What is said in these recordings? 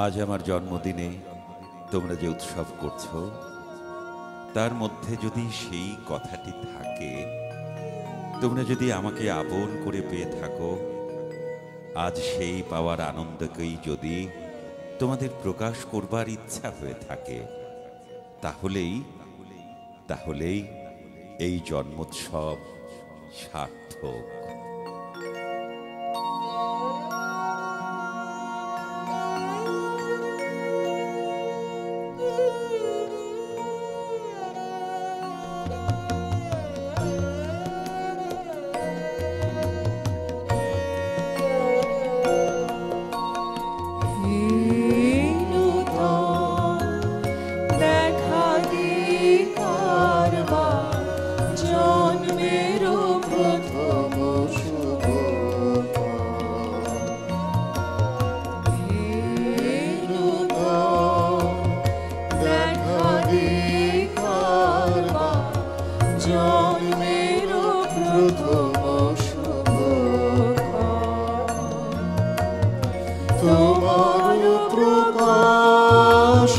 আজ আমার জন্মদিনে তোমরা যে উৎসব করছো তার মধ্যে যদি সেই কথাটি থাকে, তোমরা যদি আমাকে আপন করে পেয়ে থাকো, আজ সেই পাওয়ার আনন্দকেই যদি তোমাদের প্রকাশ করবার ইচ্ছা হয়ে থাকে, তাহলেই তাহলেই এই জন্মোৎসব সার্থক। তোমার প্রকাশ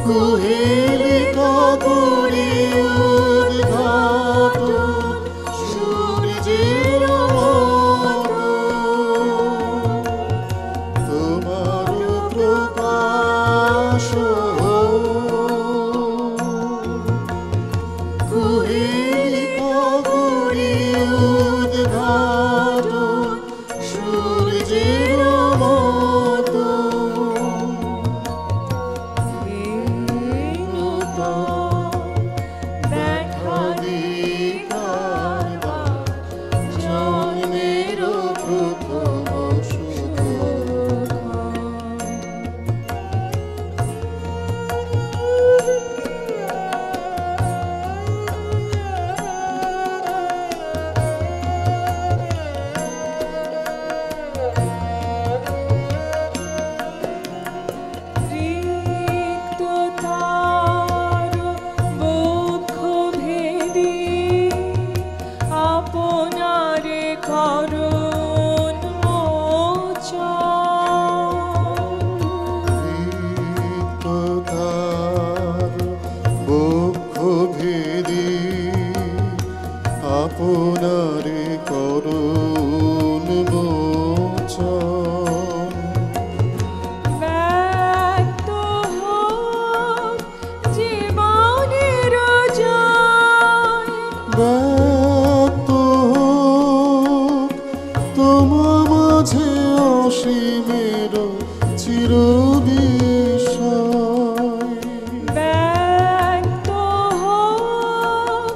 কুহেলিকা করে উদ্ঘাটন সূর্যের মতো, তোমার প্রকাশ কুহেলিকা করে উদ্ঘাটন সূর্যের মতো, দেখা দিকার জন্মের প্রথম শুভ। আপনারে করুণ মোচন, ব্যক্ত হোক জীবনের জয়, ব্যক্ত হোক তোমার মাঝে অসীমের চিরবিস্ময়, ব্যক্ত হোক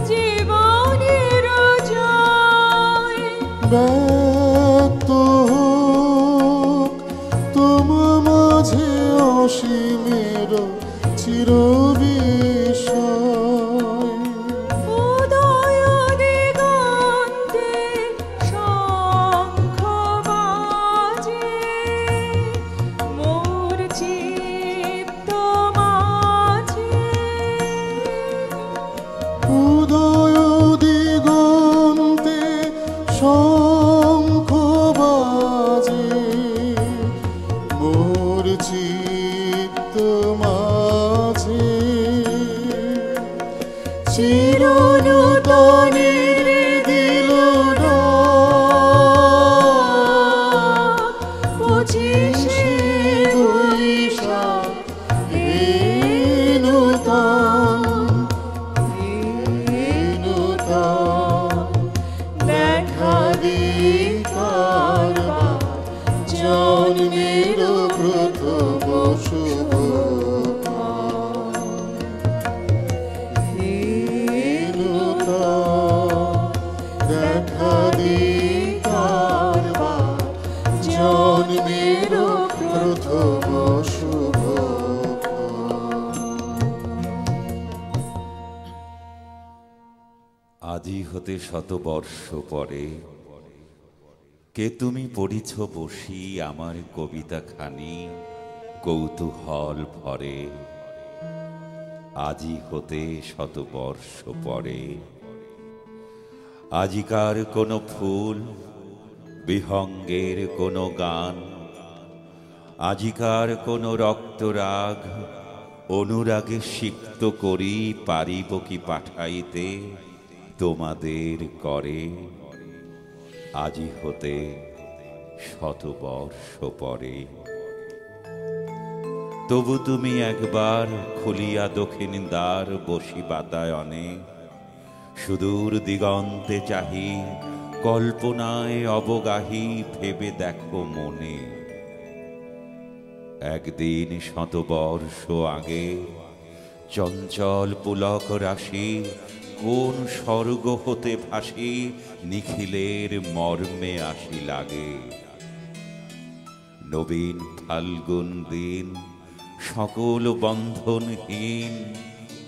জীবনের জয়, ব্যক্ত হোক তোমার মাঝে অসীমের চিরবিস্ময়, উদয় দিগন্তে শঙ্খ বাজে, মোর চিত্ত মাঝে, উদয় দিগন্তে শঙ্খ বাজে, মোর চিত্ত মাঝে, চিরনূতনের দিল ডাক, 25শে বৈশাখ হে নূতন, দেখা দিকার জন্মের প্রথম শুভ। দেখা দিকার জন্মের প্রথম শুভ। আজি হতে শতবর্ষ পরে কে তুমি পড়িছ বসি আমার কবিতা খানি কৌতূহল ভরে। আজি হতে শতবর্ষ পরে আজিকার কোন ফুল বিহঙ্গের কোনো গান, আজিকার কোনো রক্তরাগ অনুরাগে সিক্ত করি পারিব কি পাঠাইতে তোমাদের করে, আজি হতে 100 বর্ষ পরে। তবু তুমি একবার খুলিয়া দক্ষিণ দ্বার বসি বাতায়নে, সুদূর দিগন্তে চাহি কল্পনায় অবগাহী ভেবে দেখো মনে। একদিন 100 বর্ষ আগে চঞ্চল পুলক রাশি কোন স্বর্গ হতে ভাসি নিখিলের মর্মে আসি লাগে। নবীন ফাল্গুন দিন সকল বন্ধনহীন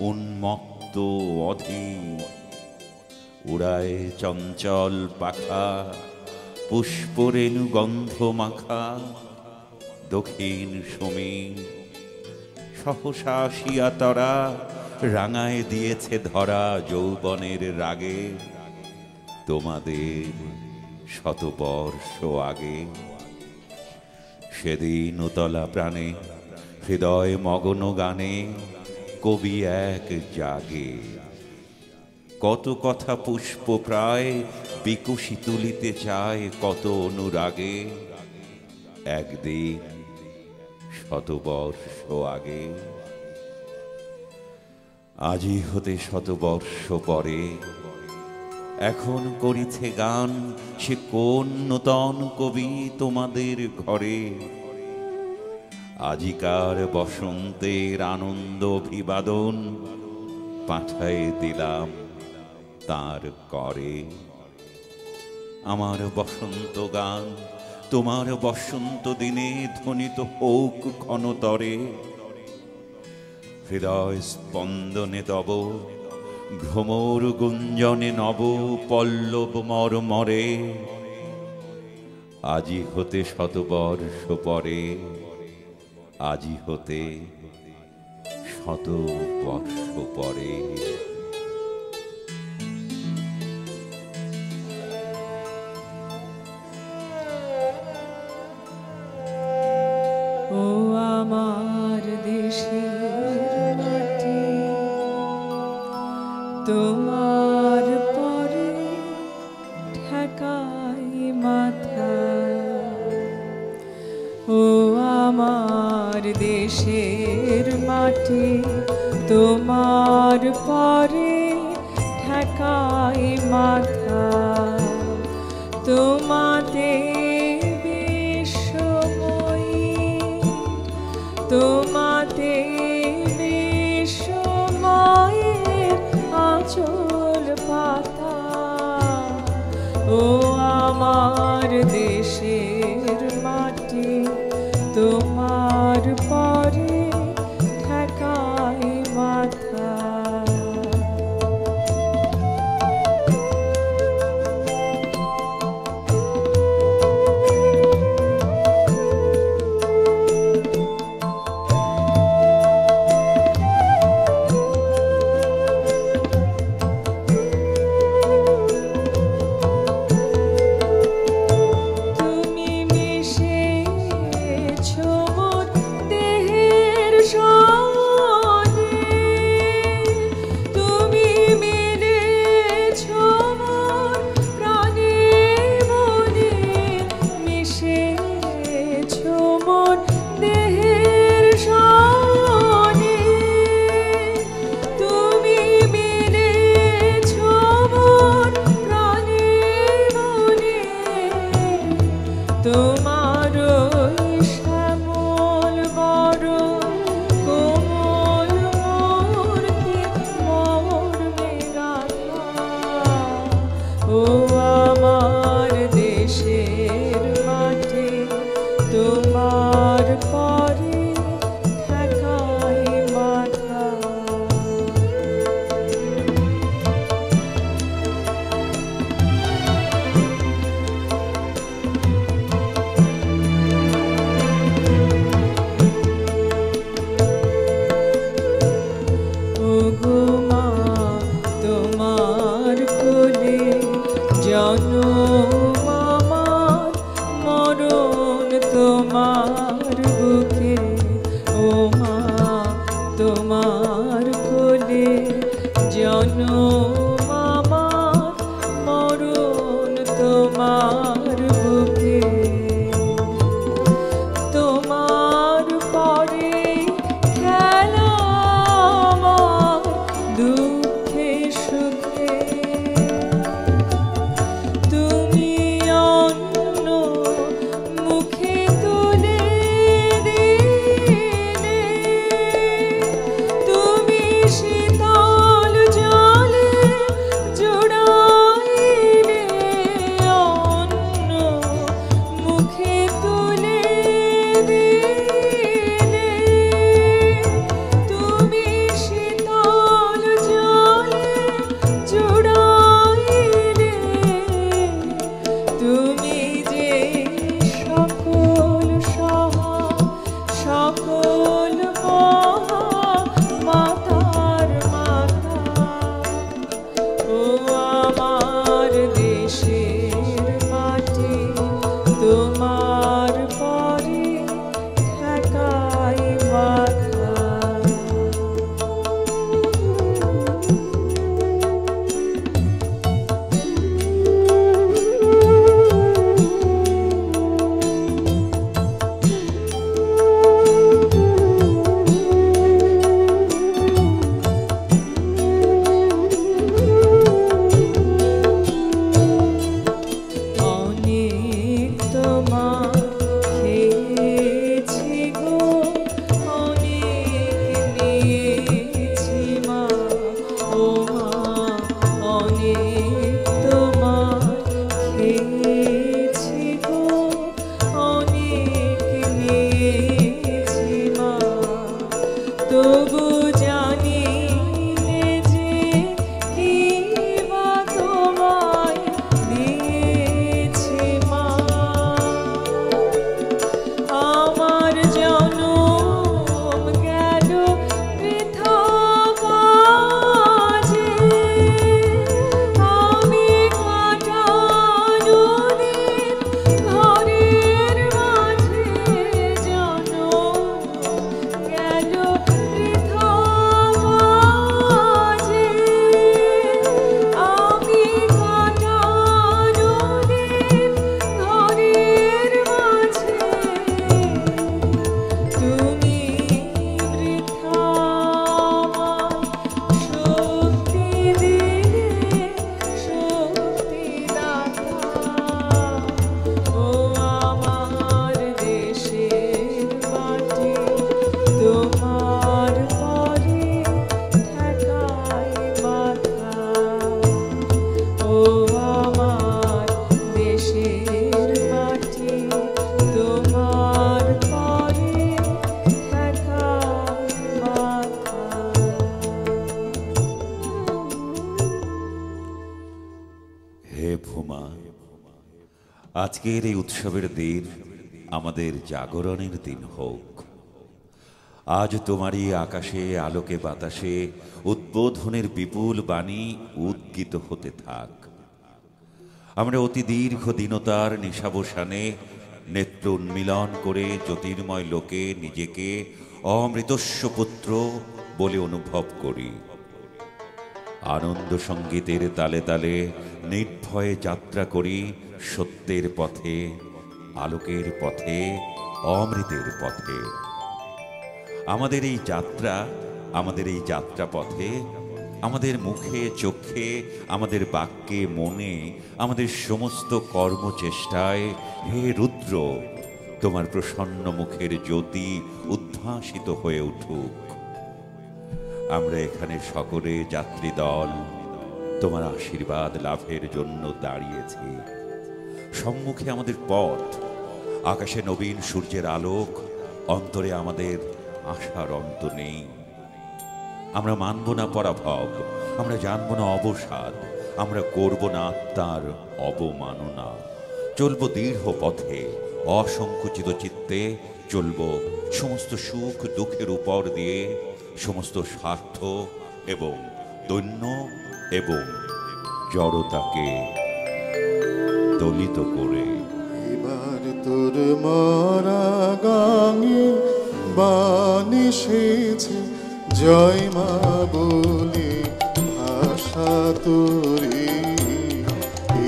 উন্মত্ত অধীন, উড়ায় চঞ্চল পাখা পুষ্পরেণু গন্ধ মাখা দক্ষিণ সমীর। সহসা আসিয়া তরা রাঙায় দিয়েছে ধরা যৌবনের রাগে তোমাদের 100 বর্ষ আগে। সেদিন উতলা প্রাণে হৃদয় মগন গানে কবি এক জাগে, কত কথা পুষ্প প্রায় বিকুশি তুলিতে চায় কত অনুরাগে। একদিন 100 বর্ষ আগে, আজি হতে 100 বর্ষ পরে। এখন করিছে গান সে কোন নূতন কবি তোমাদের ঘরে, আজিকার বসন্তের আনন্দ অভিবাদন পাঠায় দিলাম তার করে। আমার বসন্ত গান তোমার বসন্ত দিনে ধ্বনিত হোক ক্ষণতরে, হৃদয় স্পন্দনে তব ভ্রমর গুঞ্জনে নব পল্লব মরমরে। আজি হতে 100 বর্ষ পরে, আজি হতে 100 বর্ষ পরে। ও আমার দেশের মাটি, তোমার পরে ঠেকাই মাথা। ও আমার দেশের মাটি, তোমার পরে ঠেকাই মাথা। তোমাতে তোমাতে বিশ্বময়ের আঁচল পাতা। ও আমার দেশের মাটি, তোমার পরে ঠেকাই মাথা। জনম আমার তোমার কোলে জনম আমার, মরণ তোমার বুকে। তোমার পরে খেলা আমার দুঃখে সুখে। তুমি অন্য মুখে তুলে দিলে, তুমি শীতল জলে জোড়াইলে, অন্য মুখে তুলে দিলে। তুমি শীতল জলে জোড়াইলে, তুমি যে সকল সহা সকল মহা মাতার মাতা। ও আমার দেশের মাটি, তোমার পরে ঠেকাই মাথা। অনেক তোমার খেয়েছি গো, অনেক নিয়েছি মা। ও মা, অনেক তোমার খেয়েছি গো, অনেক নিয়েছি মা। তবু জানি নে যে কি বা তোমায় দিয়েছি মা। আমার জনম গেল বৃথা কাজে, আমি কাটা নদীর ঘরের মাঝে। জনম গেল বৃথা কাজে, আমি কাটা নদীর ঘরের মাঝে। তুমি বৃথা আমায় শক্তি দিলে, শক্তিদাতা। ও আমার দেশের মাটি, তোমার পরে ঠেকাই মাথা। ও আমার দেশের মাটি, তোমার পরে ঠেকাই মাথা। হে ভূমা, আজকের এই উৎসবের দিন আমাদের জাগরণের দিন হোক। আজ তোমারই আকাশে আলোকে বাতাসে উদ্বোধনের বিপুল বাণী উদ্গীত হতে থাক। আমরা অতি দীর্ঘ দীনতার নিশাবসানে নেত্র উন্মিলন করে জ্যোতির্ময় লোকে নিজেকে অমৃতস্ব পুত্র বলে অনুভব করি। আনন্দ সঙ্গীতের তালে তালে নির্ভয়ে যাত্রা করি সত্যের পথে, আলোকের পথে, অমৃতের পথে। আমাদের এই যাত্রা পথে, আমাদের মুখে চোখে, আমাদের বাক্যে মনে, আমাদের সমস্ত কর্মচেষ্টায় হে রুদ্র, তোমার প্রসন্ন মুখের জ্যোতি উদ্ভাসিত হয়ে উঠুক। আমরা এখানে সকলে যাত্রী দল তোমার আশীর্বাদ লাভের জন্য দাঁড়িয়েছি। সম্মুখে আমাদের পথ, আকাশে নবীন সূর্যের আলোক, অন্তরে আমাদের আশার অন্ত নেই। আমরা মানব না পরাভব, আমরা জানব না অবসাদ, আমরা করব না আত্মার অবমাননা। চলব দৃঢ় পথে, অসংকুচিত চিত্তে চলব সমস্ত সুখ দুঃখের উপর দিয়ে, সমস্ত স্বার্থ এবং দৈন্য এবং জড়তাকে দলিত করে। এবার তোর মরা গাঙে বান এসেছে, জয় মা বলে ভাষা তোরে,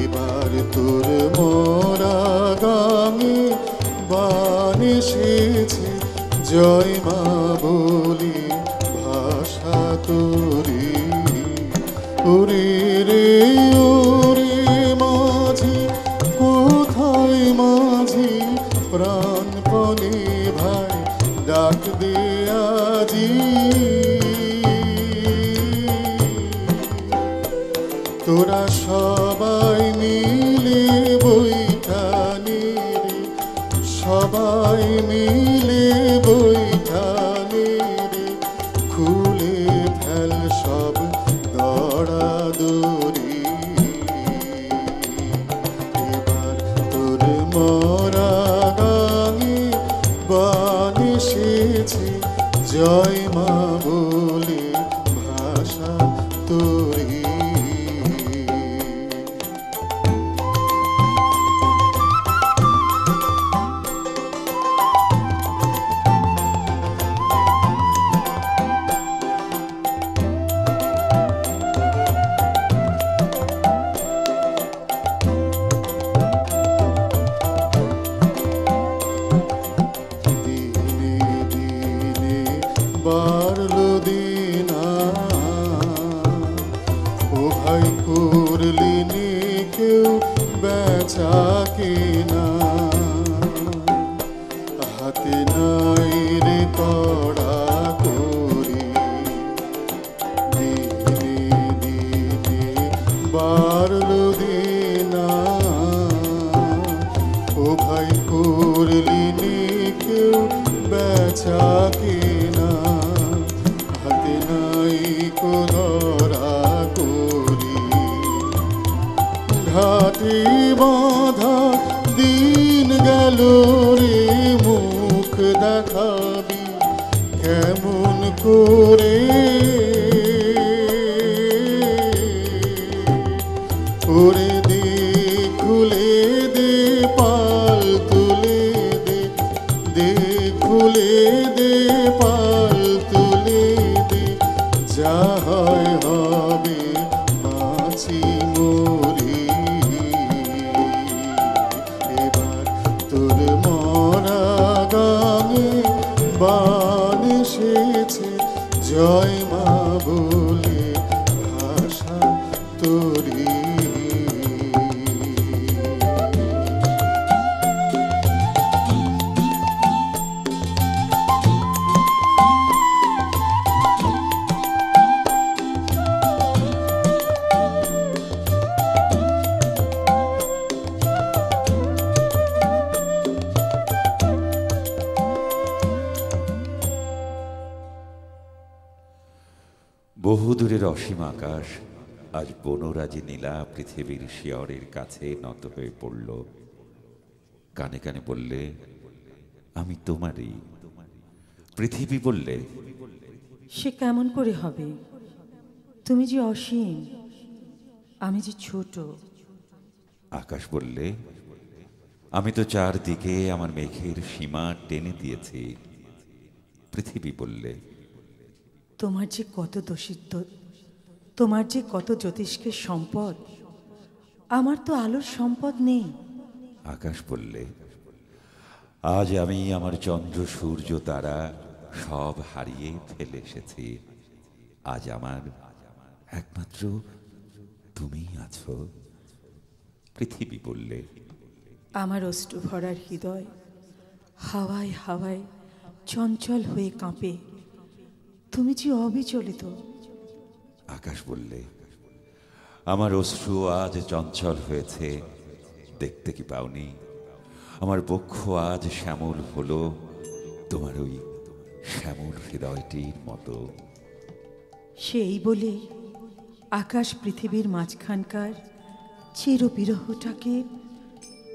এবার তোর মরা গাঙে বান এসেছে, জয় মা বলে ভাষা তোরে। ওরে রে ওরে মাঝি, কোথায় মাঝি, প্রাণপণে ভাই ডাক দে আজি। তোরা সবাই মিলে বৈঠানে রে, সবাই মিলে বৈঠানে রে, খুলে ফেল সব দড়াদড়ি। এবার তোর মরা গাঙে বান এসেছে, জয় মা বলে ভাষা তোরে। দিনে দিনে বাড়লো দিনা, ও ভাই করলি নে কেউ বেচা কেনা, হাতে নাই রে কড়া করি। দিনে দিনে বাড়লো দিনা, ও ভাই করলি নে কেউ বেচা কেনা, হাতে নাই কো ধরা করি। ঘাটে বাঁধা দিন গেল রে, মুখ দেখাবি কেমন করে। ওরে দে খুলে দে পাল তুলে দে, দে খুলে দে পাল তুলে দে, যা হয় হবে বাঁচি মরি। এবার তোর মরা গাঙে বান এসেছে, জয় মা বলে ভাষা তোরে। বহুদূরের অসীম আকাশ আজ বনরাজি নীলা পৃথিবীর শিয়রের কাছে নত হয়ে পড়ল। কানে কানে বললে, আমি তোমারই। পৃথিবী বললে, সে কেমন করে হবে? তুমি যে অসীম, আমি যে ছোট। আকাশ বললে, আমি তো চারদিকে আমার মেঘের সীমা টেনে দিয়েছি। পৃথিবী বললে, তোমার যে কত দোষিত, তোমার যে কত জ্যোতিষ্কের সম্পদ, আমার তো আলোর সম্পদ নেই। আকাশ বললে, আজ আমি আমার চন্দ্র সূর্য তারা সব হারিয়ে ফেলে এসেছি। আজ আমার একমাত্র তুমি আছো। পৃথিবী বললে, আমার অশ্রু ভরার হৃদয় হাওয়ায় হাওয়ায় চঞ্চল হয়ে কাঁপে, তুমি যে অবিচলিত। আকাশ বললে, আমার অশ্রু আজ চঞ্চল হয়েছে, দেখতে কি পাওনি? আমার বক্ষ আজ শ্যামল হলো তোমার ওই শ্যামল হৃদয়টির মতো। সেই বলে আকাশ পৃথিবীর মাঝখানকার চিরবিরহটাকে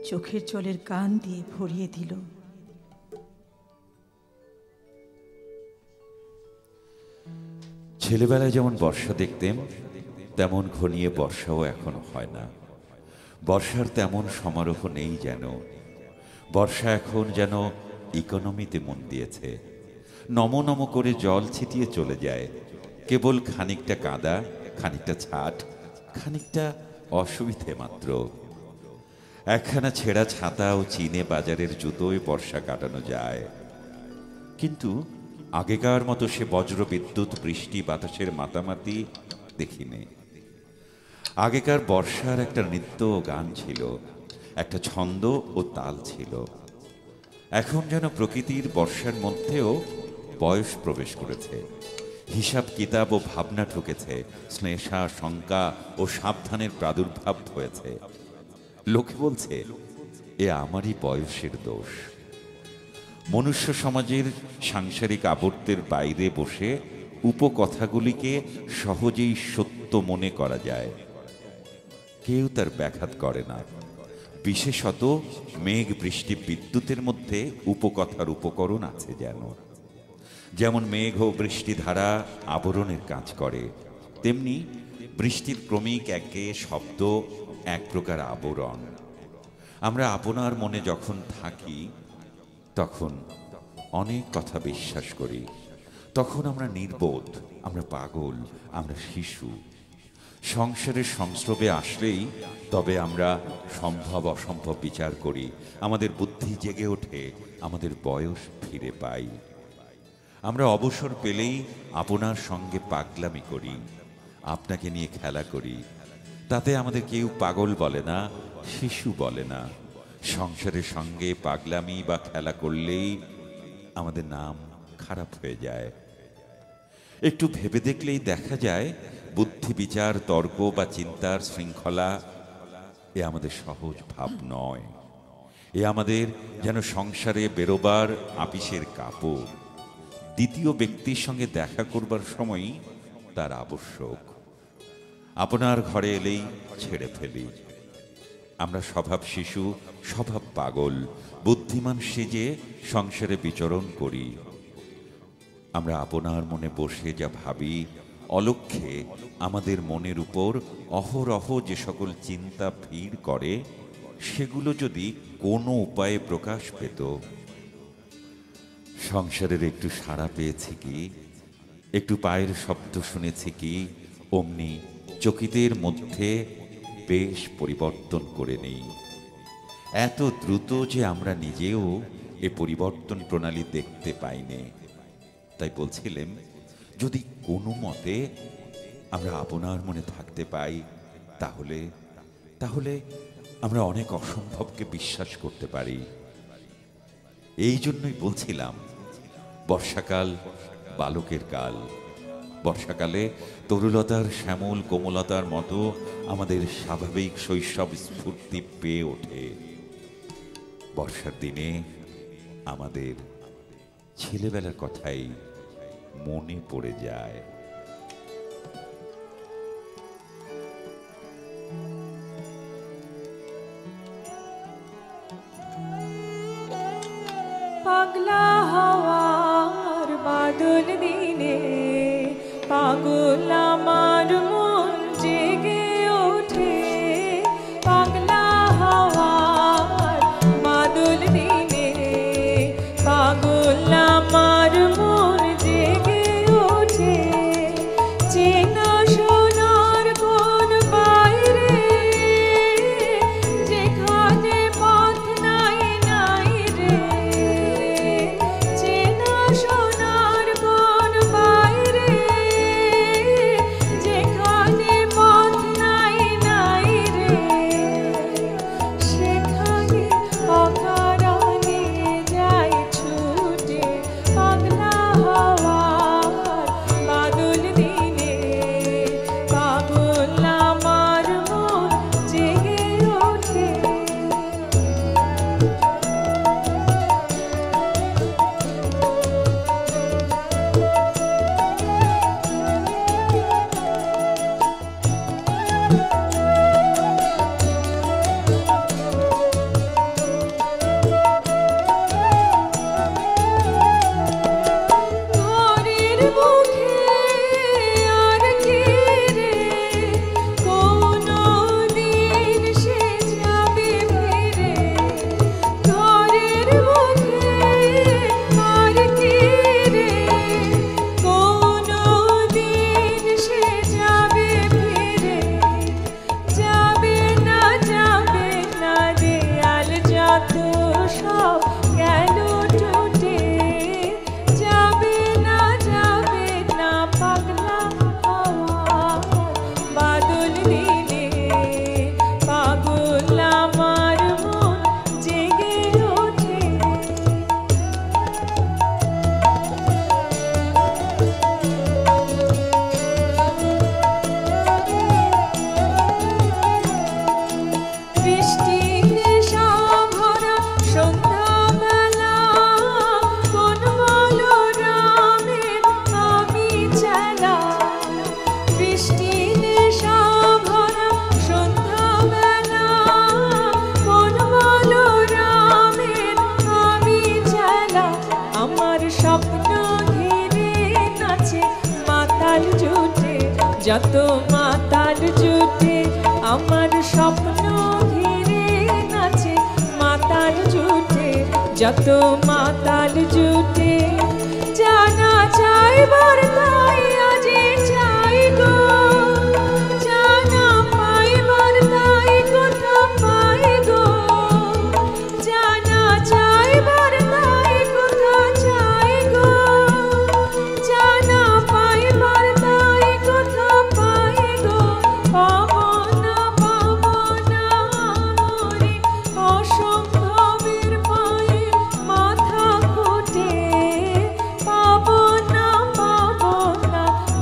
চোখের জলের কান দিয়ে ভরিয়ে দিল। ছেলেবেলায় যেমন বর্ষা দেখতেম, তেমন ঘনিয়ে বর্ষাও এখনো হয় না। বর্ষার তেমন সমারোহ নেই যেন। বর্ষা এখন যেন ইকোনমিতে মন দিয়েছে। নম নম করে জল ছিটিয়ে চলে যায়। কেবল খানিকটা কাদা, খানিকটা ছাট, খানিকটা অসুবিধে মাত্র। একখানা ছেঁড়া ছাতা ও চীনে বাজারের জুতোয় বর্ষা কাটানো যায়। কিন্তু আগেকার মতো সে বজ্র বিদ্যুৎ বৃষ্টি বাতাসের মাতামাতি দেখিনি। আগেকার বর্ষার একটা নৃত্য ও গান ছিল, একটা ছন্দ ও তাল ছিল। এখন যেন প্রকৃতির বর্ষার মধ্যেও বয়স প্রবেশ করেছে, হিসাব কিতাব ও ভাবনা ঢুকেছে, স্নেহা শঙ্কা ও সাবধানের প্রাদুর্ভাব হয়েছে। লোকে বলছে এ আমারই বয়সের দোষ। মনুষ্য সমাজের সাংসারিক আবর্তের বাইরে বসে উপকথাগুলিকে সহজেই সত্য মনে করা যায়, কেউ তার ব্যাঘাত করে না। বিশেষত মেঘ বৃষ্টি বিদ্যুতের মধ্যে উপকথার উপকরণ আছে যেমন মেঘ ও বৃষ্টি ধারা আবরণের কাজ করে, তেমনি বৃষ্টির ক্রমিক একঘেয়ে শব্দ এক প্রকার আবরণ। আমরা আপনার মনে যখন থাকি তখন অনেক কথা বিশ্বাস করি, তখন আমরা নির্বোধ, আমরা পাগল, আমরা শিশু। সংসারের সংস্রবে আসলেই তবে আমরা সম্ভব অসম্ভব বিচার করি, আমাদের বুদ্ধি জেগে ওঠে, আমাদের বয়স ফিরে পাই। আমরা অবসর পেলেই আপনার সঙ্গে পাগলামি করি, আপনাকে নিয়ে খেলা করি। তাতে আমাদের কেউ পাগল বলে না, শিশু বলে না। সংসারের সঙ্গে পাগলামি বা খেলা করলেই আমাদের নাম খারাপ হয়ে যায়। একটু ভেবে দেখলেই দেখা যায় বুদ্ধি বিচার তর্ক বা চিন্তার শৃঙ্খলা এ আমাদের সহজ ভাব নয়। এ আমাদের যেন সংসারে বেরোবার আপিসের কাপড়, দ্বিতীয় ব্যক্তির সঙ্গে দেখা করবার সময়ই তার আবশ্যক। আপনার ঘরে এলেই ছেড়ে ফেলি। আমরা স্বভাব শিশু, স্বভাব পাগল, বুদ্ধিমান সেজে সংসারে বিচরণ করি। আমরা আপনার মনে বসে যা ভাবি, অলক্ষ্যে আমাদের মনের উপর অহরহ যে সকল চিন্তা ভিড় করে, সেগুলো যদি কোনো উপায়ে প্রকাশ পেত। সংসারের একটু সাড়া পেয়েছি কি, একটু পায়ের শব্দ শুনেছি কি, অমনি চকিতের মধ্যে বেশ পরিবর্তন করে নেই। এত দ্রুত যে আমরা নিজেও এ পরিবর্তন প্রণালী দেখতে পাইনি। তাই বলছিলাম, যদি কোনো মতে আমরা আপনার মনে থাকতে পাই, তাহলে তাহলে আমরা অনেক অসম্ভবকে বিশ্বাস করতে পারি। এই জন্যই বলছিলাম, বর্ষাকাল বালকের কাল। বর্ষাকালে তরুলতার শ্যামল কোমলতার মতো আমাদের স্বাভাবিক শৈশব স্ফূর্তি পেয়ে ওঠে। বর্ষার দিনে আমাদের ছেলেবেলার কথাই মনে পড়ে যায়। পাগলা হওয়ার বাদল দিনে পাগল আমার মন জেগে ওঠে। পাগলা হওয়ার বাদল দিনে পাগল আমার মন জেগে ওঠে। চেনা সোনার কোন বাইরে যেখানে পথ নাই নাই রে, যত মাতাল জুটে আমার স্বপ্ন ঘিরে নাচে, মাতাল জুটে যত মাতাল জুটে, জানা চাইবার তাই আজি চাই গো, জানা পাইবার তাই কথা পাই গো, জানা চাইবার তাই কথা চাই গো, জানা পাইবার তাই কথা পাই গো। পাবো না মরে অসম্ভবের পায়ে মাথা ঘুটে, পাবো না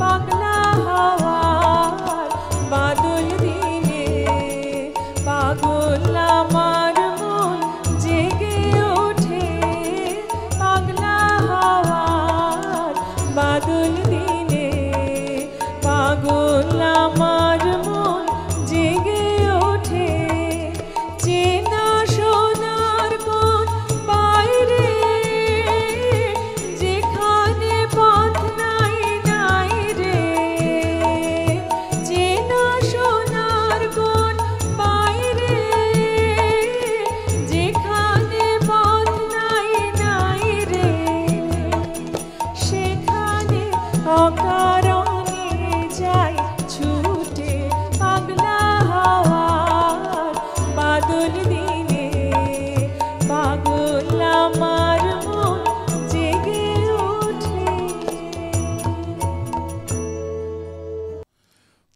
পাগলা হাওয়ার বাদল দিনে, পাগল আমার মন জেগে ওঠে, পাগলা হাওয়ার বাদল দিনে, পাগল আমার মন জেগে ওঠে। চেনা সোনার কোন বাইরে যেখানে পথ নাই নাই রে, চেনা সোনার কোন বাইরে যেখানে পথ নাই নাই রে, সেখানে অকারণে যাই ছুটে, পাগলা হাওয়ার বাদল দিনে, পাগল আমার মন জেগে ওঠে।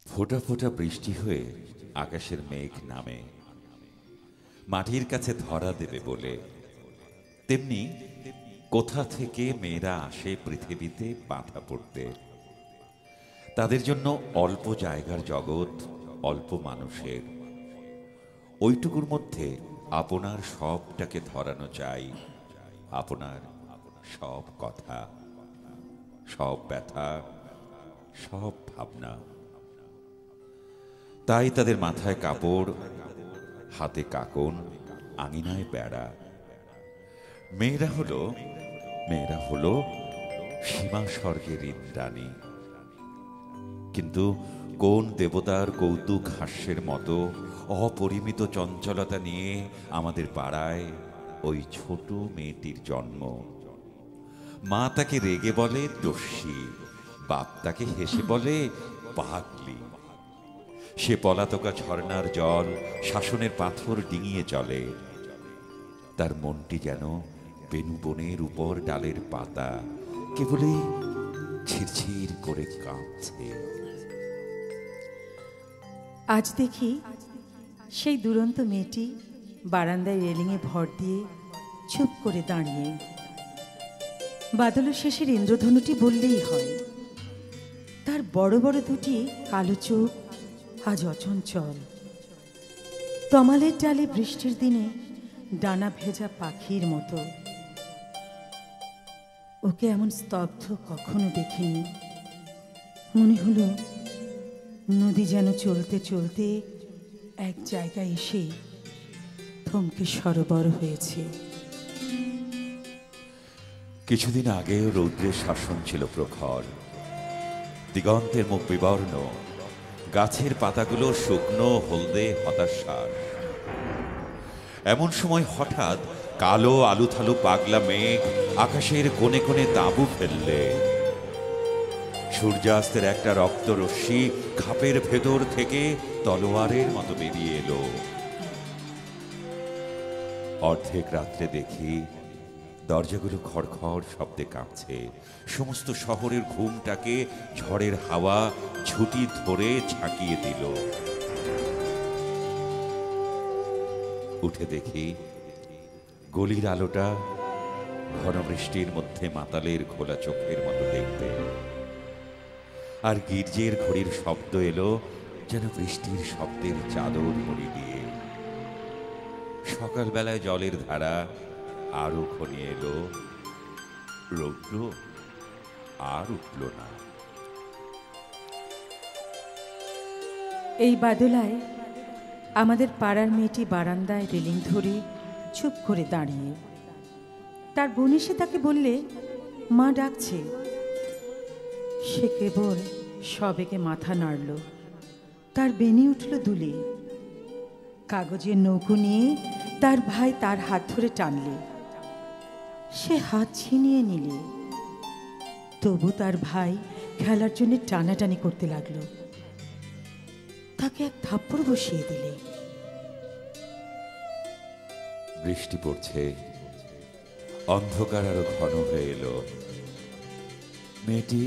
ফোঁটা ফোঁটা বৃষ্টি হয়ে আকাশের মেঘ নামে মাটির কাছে ধরা দেবে বলে, তেমনি কোথা থেকে মেয়েরা আসে পৃথিবীতে বাঁধা পড়তে। তাদের জন্য অল্প জায়গার জগৎ, অল্প মানুষের, ওইটুকুর মধ্যে আপনার সবটাকে ধরানো চাই, আপনার সব কথা, সব ব্যথা, সব ভাবনা। তাই তাদের মাথায় কাপড়, হাতে কাকন, আঙিনায় বেড়া। মেয়েরা হলো সীমা স্বর্গের ইন্দ্রাণী। কিন্তু কোন দেবতার কৌতুক হাস্যের মতো অপরিমিত চঞ্চলতা নিয়ে আমাদের পাড়ায় ওই ছোট মেয়েটির জন্ম। মা তাকে রেগে বলে দস্যি, বাপ তাকে হেসে বলে পাগলি। সে পলাতকা ঝর্ণার জল শাসনের পাথর ডিঙিয়ে চলে, তার মনটি যেন বেণুবনের উপর ডালের পাতা, কেবলই ছিরছির করে কাঁপছে। আজ দেখি সেই দুরন্ত মেয়েটি বারান্দায় রেলিংয়ে ভর দিয়ে চুপ করে দাঁড়িয়ে। বাদল শেষের ইন্দ্রধনুটি বললেই হয়। তার বড় বড় দুটি কালো চোখ আজ অচঞ্চল। তমালের ডালে বৃষ্টির দিনে ডানা ভেজা পাখির মতো। ওকে এমন স্তব্ধ কখনো দেখিনি। মনে হলো নদী যেন চলতে চলতে এক জায়গায় এসে থমকে সরোবর হয়েছে। কিছুদিন আগেও রৌদ্রের শাসন ছিল প্রখর, দিগন্তের মুখ বিবর্ণ, গাছের পাতাগুলো শুকনো হলদে হতাশ্বাস। এমন সময় হঠাৎ কালো আলুথালু পাগলা মেঘ আকাশের কোণে কোণে তাঁবু ফেললে। সূর্যাস্তের একটা রক্তরশ্মি খাপের ভেতর থেকে তলোয়ারের মতো বেরিয়ে এলো। অর্ধেক রাত্রে দেখি দরজাগুলো খড়খড় শব্দে কাঁপছে। সমস্ত শহরের ঘুমটাকে ঝড়ের হাওয়া ঝুঁটি ধরে ঝাঁকিয়ে দিল। উঠে দেখি গলির আলোটা ঘন বৃষ্টির মধ্যে মাতালের খোলা চোখের মতো দেখতে। আর গির্জের ঘড়ির শব্দ এলো যেন বৃষ্টির শব্দের চাদর মুড়ি দিয়ে। সকালবেলায় জলের ধারা আরো ঘনিয়ে এলো, রৌদ্র আর উঠল না। এই বাদলায় আমাদের পাড়ার মেয়েটি বারান্দায় রেলিং ধরে চুপ করে দাঁড়িয়ে। তার বোন এসে তাকে বললে মা ডাকছে। সে কেবল সবেগে মাথা নাড়ল, তার বেনি উঠল দুলে। কাগজের নৌকো নিয়ে তার ভাই তার হাত ধরে টানলে, সে হাত ছিনিয়ে নিলে। তবু তার ভাই খেলার জন্য টানাটানি করতে লাগলো। তাকে এক থাপ্পড় বসিয়ে দিলে। বৃষ্টি পড়ছে, অন্ধকার আরো ঘন হয়ে এলো। মেয়েটি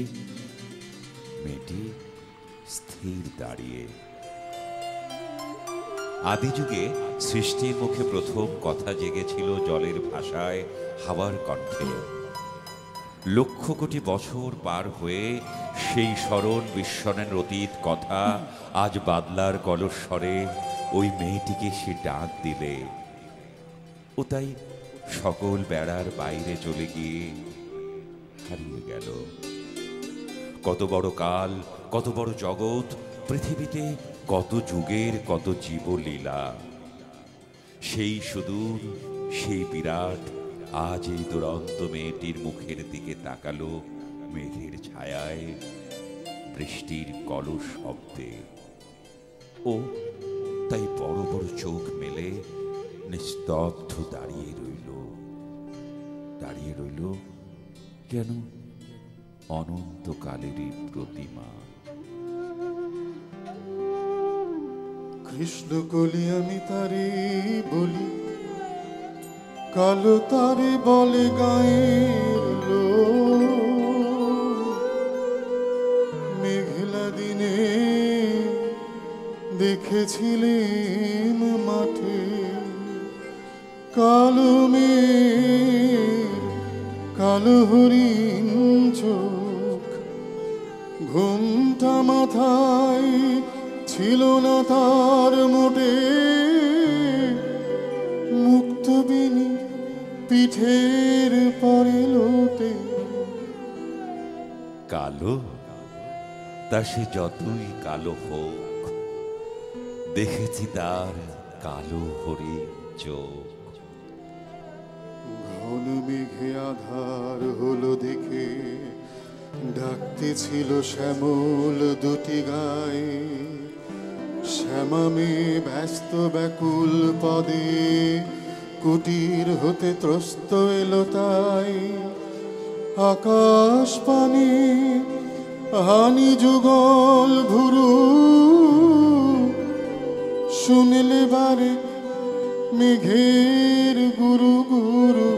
স্থির দাঁড়িয়ে। আদি যুগে সৃষ্টির মুখে প্রথম কথা জেগেছিল জলের ভাষায়, হাওয়ার কণ্ঠে। লক্ষ কোটি বছর পার হয়ে সেই স্মরণ বিস্মরণের অতীত কথা আজ বাদলার কলস্বরে ওই মেয়েটিকে সে ডাক দিলে। ও তাই সকল বেড়ার বাইরে চলে গিয়ে হারিয়ে গেল। কত বড় কাল, কত বড় জগৎ, পৃথিবীতে কত যুগের কত জীবলীলা। সেই সুদূর, সেই বিরাট আজ এই দুরন্ত মেয়েটির মুখের দিকে তাকালো মেঘের ছায়ায়, বৃষ্টির কলস শব্দে। ও তাই বড় বড় চোখ মেলে নিস্তব্ধ দাঁড়িয়ে রইল যেন অনন্তকালেরই প্রতিমা। কৃষ্ণ কলি আমি তারে বলি, কালো তারে বলে গায়ের লোক। মেঘলা দিনে দেখেছিলেন মাঠে কালো মেঘ, কালো হরিণ চোখ। ঘুমটা মাথায় ছিল না তার মোটে, মুক্ত বিনি পিঠের পরে লোটে। কালো তা সে যতই কালো হোক, দেখেছি তার কালো হরিণ চোখ। ঘন মেঘে আধার হলো দেখে ডাকতেছিল শ্যামল দুটি গায়ে। শ্যামামে ব্যস্ত ব্যাকুল পদে কুটির হতে ত্রস্ত এলো তাই। আকাশ পানি হানি যুগল ভুরু, শুনলে বারে মেঘের গুরু গুরু।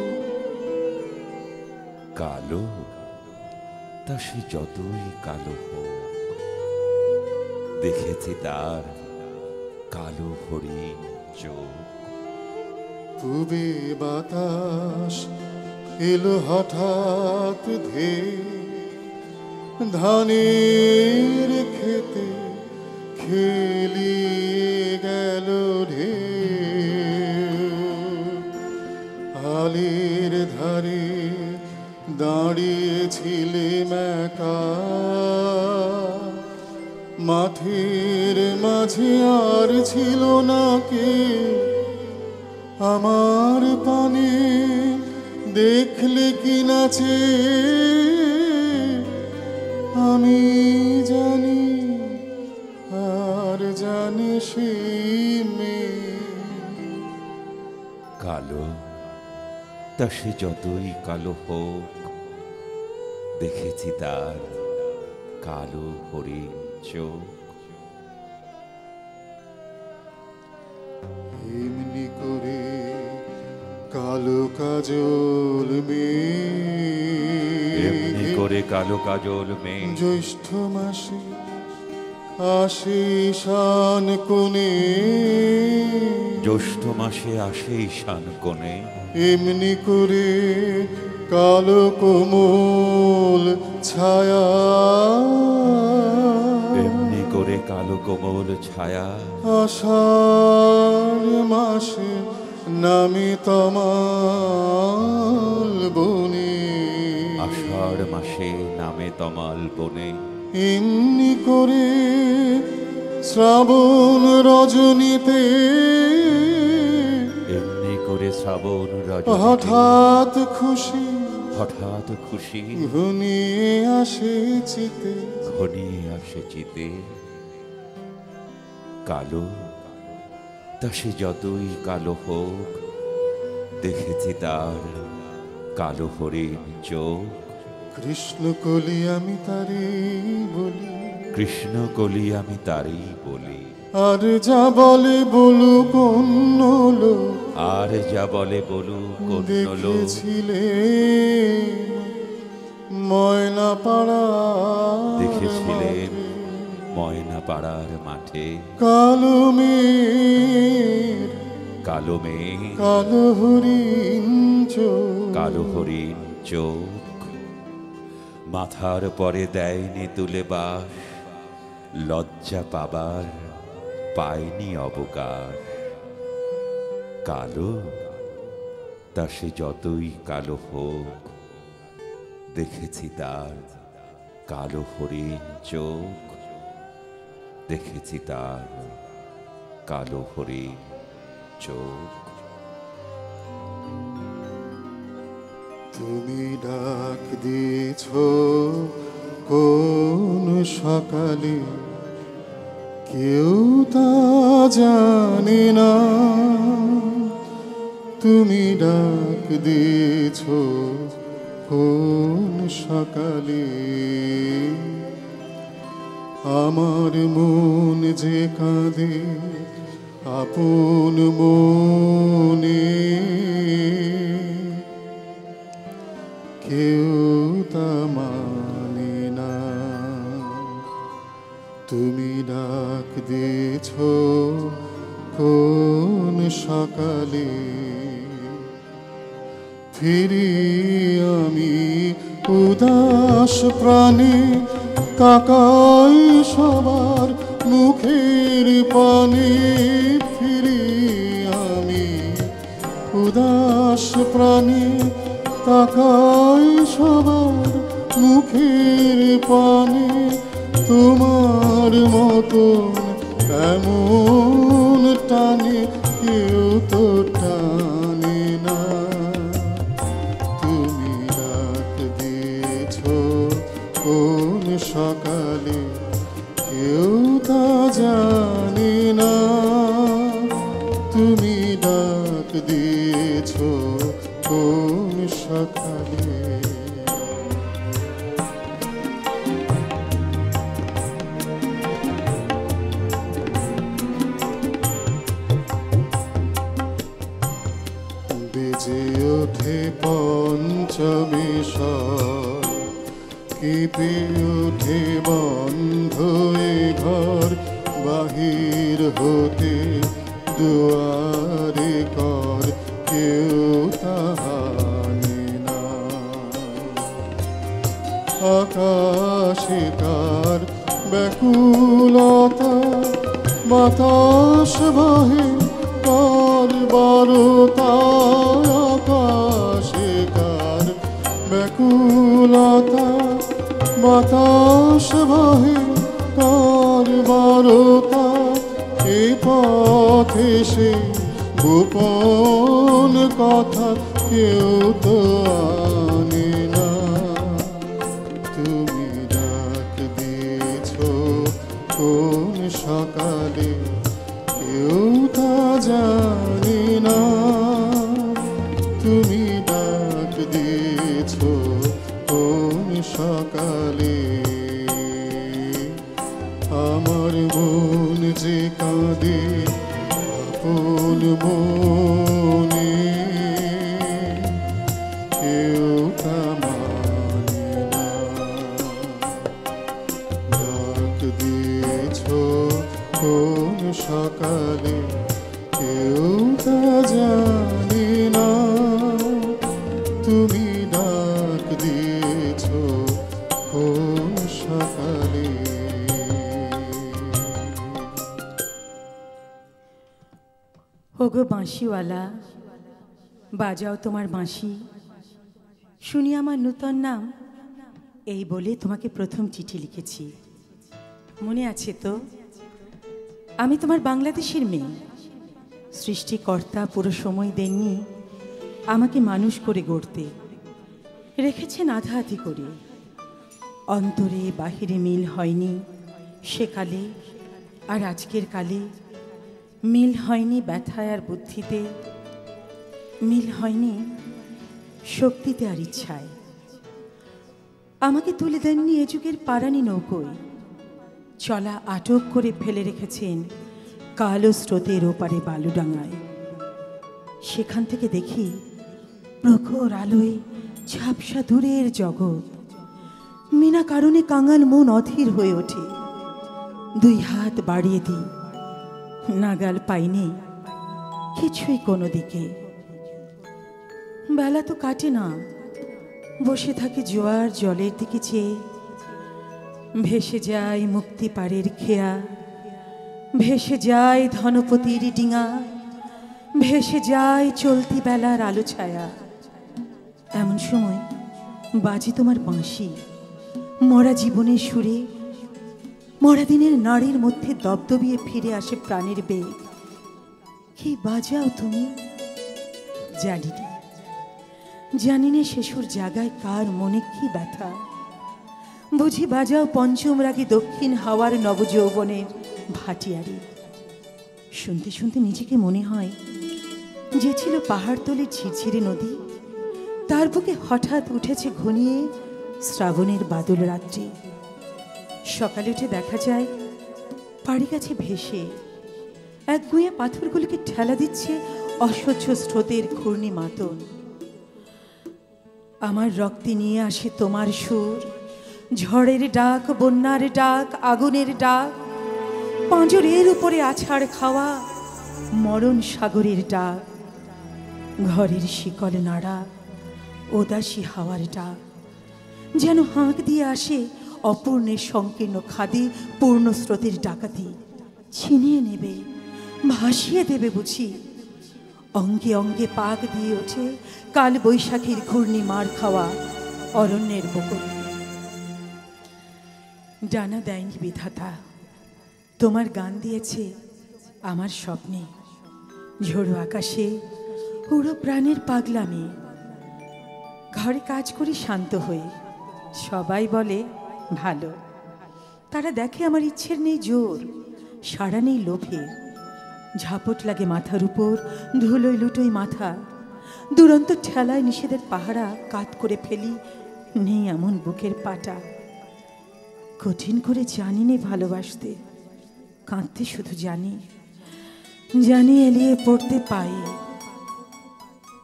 কালো তা সে যতই কালো হোক, দেখেছি তার কালো হরিণ চোখ। পূবে বাতাস এলো হঠাৎ ধে, ধানের খেতে খেলিয়ে গেল ঢেউ। আলের ধারে দাঁড়িয়েছিলে একা, মাঠের মাঝে আর ছিল না কে। আমার পানে দেখলে কি নাচে, আমি জানি আর জানি সেই মেয়ে। কালো তা সে যতই কালো হোক, দেখেছি তার কালো হরিণ চোখ। এমনি করে কালো কাজল মেয়ে, এমনি করে কালো কাজল মেয়ে জ্যৈষ্ঠ মাসে আসে ঈশান কোণে। জ্যৈষ্ঠ মাসে আসে ঈশান কোণে। এমনি করে কালো কোমল ছায়া, এমনি করে কালো কোমল ছায়া। আষাঢ় মাসে নামি তমাল বনে। আষাঢ় মাসে নামে তমাল বনে। এমনি করে শ্রাবণ রজনীতে, এমনি করে শ্রাবণ রজনীতে হঠাৎ খুশি হঠাৎ খুশি ঘনিয়ে আসে চিতে। ঘনিয়ে আসে চিতে, কালো তা সে যতই কালো হোক, দেখেছি তার কালো হরিণ চোখ। কৃষ্ণ কলি আমি তারে বলি, কৃষ্ণ কলি আমি তারই বলি, আর যা বলে বলুক অন্য লোক, আর যা বলে বলুক অন্য লোক। দেখেছিলে ময়না পাড়া, দেখেছিলেন ময়না পাড়ার মাঠে, কালো মেঘ কালো মেঘ কালো হরিণ চোখ, কালো হরিণ চোখ। মাথার পরে দেয়নি তুলে বাস, লজ্জা পাবার পায়নি অবকাশ। কালো তা সে যতই কালো হোক, দেখেছি তার কালো হরিণ চোখ, দেখেছি তার কালো হরিণ চোখ। তুমি ডাক দিয়েছ কোন সকালে, কেউ তা জানে না। তুমি ডাক দিয়েছ কোন সকালে, আমার মন যে কাঁদে আপন মনে, কেউ তা মানে না। তুমি ডাক দিয়েছ কোন সকালে, ফিরি আমি উদাস প্রাণে, তাকাই সবার মুখের পানে। ফিরি আমি উদাস প্রাণে, তাকাই সবার মুখের পানে। তোমার মতন এমন টানে কেউ তো টানে না। তুমি ডাক দিয়েছ কোন সকালে, কেউ তা জানে না। তুমি ডাক দিয়েছ কোন সকালে। বেজে ওঠে পঞ্চমী স্বর, কেঁপে ওঠে বন্ধ এ ঘর। বাহির হতে দুয়ারে কর, কেউ তাহানে না। আকাশে কার ব্যাকুলতা, বাতাস বহে কার বারতা। আকাশে কার ব্যাকুলতা, বাতাস বহে কার বারতা। এ পথে সে গোপন কথা কেউ তো আনে না। তুমি ডাক দিয়েছ কোন সকালে, কেউ তা জানে না। তুমি ডাক দিয়েছ কোন সকালে, আমার মন যে কাঁদে আপন মনে, কেউ তা মানে না। ডাক দিয়েছ কোন সকালে, কেউ তা জানে না। তুমি ডাক দিয়েছ কোন সকালে। ওগো বাঁশিওয়ালা, বাজাও তোমার বাঁশি, শুনি আমার নূতন নাম। এই বলে তোমাকে প্রথম চিঠি লিখেছি, মনে আছে তো? আমি তোমার বাংলাদেশের মেয়ে। সৃষ্টিকর্তা পুরো সময় দেননি আমাকে মানুষ করে গড়তে, রেখেছেন আধা আধি করে। অন্তরে বাহিরে মিল হয়নি সেকালে আর আজকের কালে, মিল হয়নি ব্যথায় আর বুদ্ধিতে, মিল হয়নি শক্তিতে আর ইচ্ছায়। আমাকে তুলে দেননি এ যুগের পারানি নৌকোয়, চলা আটক করে ফেলে রেখেছেন কালো স্রোতের ওপারে বালুডাঙায়। সেখান থেকে দেখি প্রখর আলোয় ঝাপসা দূরের জগৎ। বিনা কারণে কাঙাল মন অধীর হয়ে ওঠে। দুই হাত বাড়িয়ে দিই, নাগাল পাইনি কিছুই কোনো দিকে। বেলা তো কাটে না, বসে থাকে জোয়ার জলের দিকে চেয়ে। ভেসে যায় মুক্তি পাড়ের খেয়া, ভেসে যায় ধনপতির ডিঙা, ভেসে যায় চলতি বেলার আলো ছায়া। এমন সময় বাজে তোমার বাঁশি, মরা জীবনের সুরে, মরা দিনের নাড়ির মধ্যে দবদবিয়ে ফিরে আসে প্রাণের বেগ। কি বাজাও তুমি? জানি না, জানি না শেষুর জায়গায় কার মনে কি ব্যথা। বুঝি বাজাও পঞ্চম রাগে দক্ষিণ হাওয়ার নবযৌবনের ভাটিয়ারি। শুনতে শুনতে নিজেকে মনে হয় যে ছিল পাহাড়তলের ঝিরঝিরে নদী, তার বুকে হঠাৎ উঠেছে ঘনিয়ে শ্রাবণের বাদল রাত্রি। সকালে উঠে দেখা যায় পাড়ি গাছে ভেসে এক গুঁয়ে পাথরগুলোকে ঠেলা দিচ্ছে অসহ্য স্রোতের ঘূর্ণি মাতন। আমার রক্তে নিয়ে আসে তোমার সুর, ঝড়ের ডাক, বন্যার ডাক, আগুনের ডাক, পাঁজরের উপরে আছাড় খাওয়া মরণ সাগরের ডাক, ঘরের শিকল নাড়া উদাসী হাওয়ার ডাক। যেন হাঁক দিয়ে আসে অপূর্ণের সংকীর্ণ খাদে পূর্ণ স্রোতের ডাকাতি। ছিনিয়ে নেবে, ভাসিয়ে দেবে বুঝি। অঙ্গে অঙ্গে পাক দিয়ে ওঠে কাল বৈশাখীর ঘূর্ণি মার খাওয়া অরণ্যের বকুল। ডানা দেয়নি বিধাতা, তোমার গান দিয়েছে আমার স্বপ্নে। ঝোড়ো আকাশে উড়ো প্রাণের পাগলামি। ঘরে কাজ করি শান্ত হয়ে, সবাই বলে ভালো। তারা দেখে আমার ইচ্ছের নেই জোর, সাড়া নেই লোভে। ঝাপট লাগে মাথার উপর, ধুলোয় লুটোই মাথা। দুরন্ত ঠেলায় নিষেধের পাহারা কাত করে ফেলি, নেই এমন বুকের পাটা। কঠিন করে জানি নে ভালোবাসতে, কাঁদতে শুধু জানি, জানি এলিয়ে পড়তে পাই।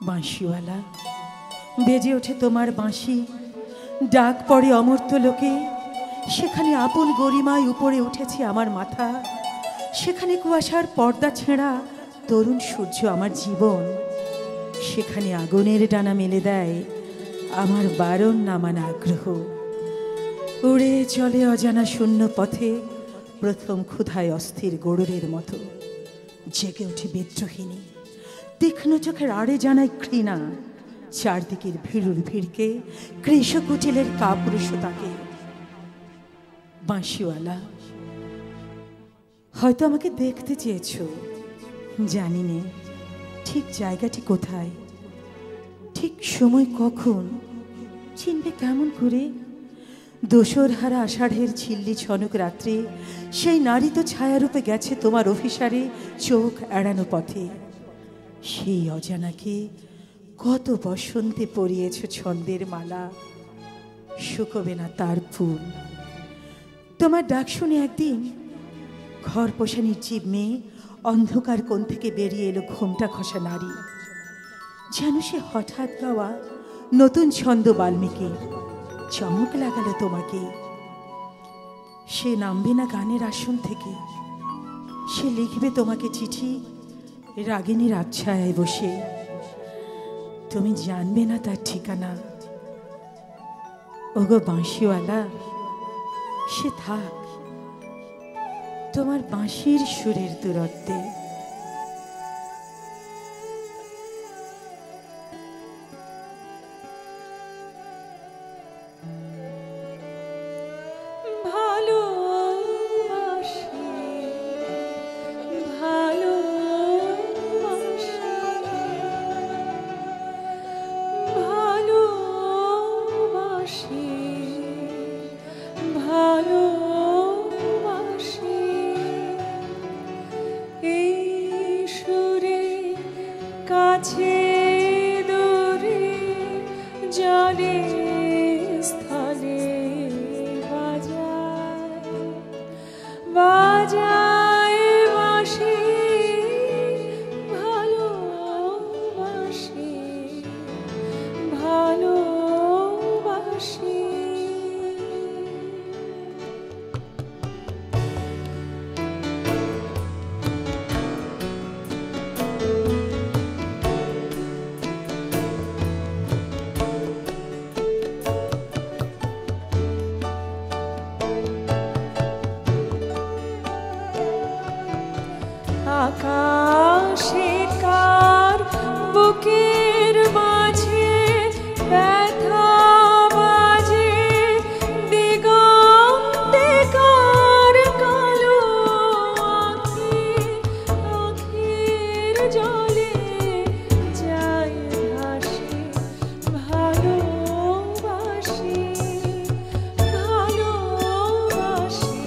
বাঁশিওয়ালা, বেজে ওঠে তোমার বাঁশি, ডাক পড়ে অমর্ত্য লোকে। সেখানে আপন গরিমায় উপরে উঠেছে আমার মাথা। সেখানে কুয়াশার পর্দা ছেঁড়া তরুণ সূর্য আমার জীবন। সেখানে আগুনের ডানা মেলে দেয় আমার বারণ নামান আগ্রহ। উড়ে চলে অজানা শূন্য পথে প্রথম ক্ষুধায় অস্থির গরুরের মতো। জেগে ওঠে বিদ্রোহিনী, তীক্ষ্ণ চোখের আড়ে জানায় ঘৃণা। চারদিকের ভিড়ুর ভিড়কে, কৃষকুটিলের কাপুরুষতাকে। বাঁশিওয়ালা, হয়তো আমাকে দেখতে চেয়েছ, জানি নে ঠিক জায়গাটি কোথায়, ঠিক সময় কখন, চিনবে কেমন করে? দোসর হারা আষাঢ়ের ছিল্লি ছনক রাত্রে সেই নারী তো ছায়ারূপে গেছে তোমার অভিসারে চোখ এড়ানো পথে। সেই অজানাকে কত বসন্তে পরিয়েছ ছন্দের মালা, শুকোবে না তার ফুল। তোমার ডাক শুনে একদিন ঘর পোষা নির্জীব মেয়ে অন্ধকার কোণ থেকে বেরিয়ে এলো ঘোমটা খসা নারী। যেন সে হঠাৎ গাওয়া নতুন ছন্দ বাল্মীকি। চমক লাগালো তোমাকে। সে নামবে না গানের আসন থেকে, সে লিখবে তোমাকে চিঠি রাগিনীর আচ্ছায়ায় বসে। তুমি জানবে না তার ঠিকানা। ওগো বাঁশিওয়ালা, সে থাক তোমার বাঁশির সুরের দূরত্বে। বাজায় বাঁশি ভালোবাসি ভালোবাসি। আকাশে কার বুকের মাঝে ব্যথা বাজে, দিগন্তে কার কালো আঁখি, আঁখের জলে যায় ভাসি ভালোবাসি ভালোবাসি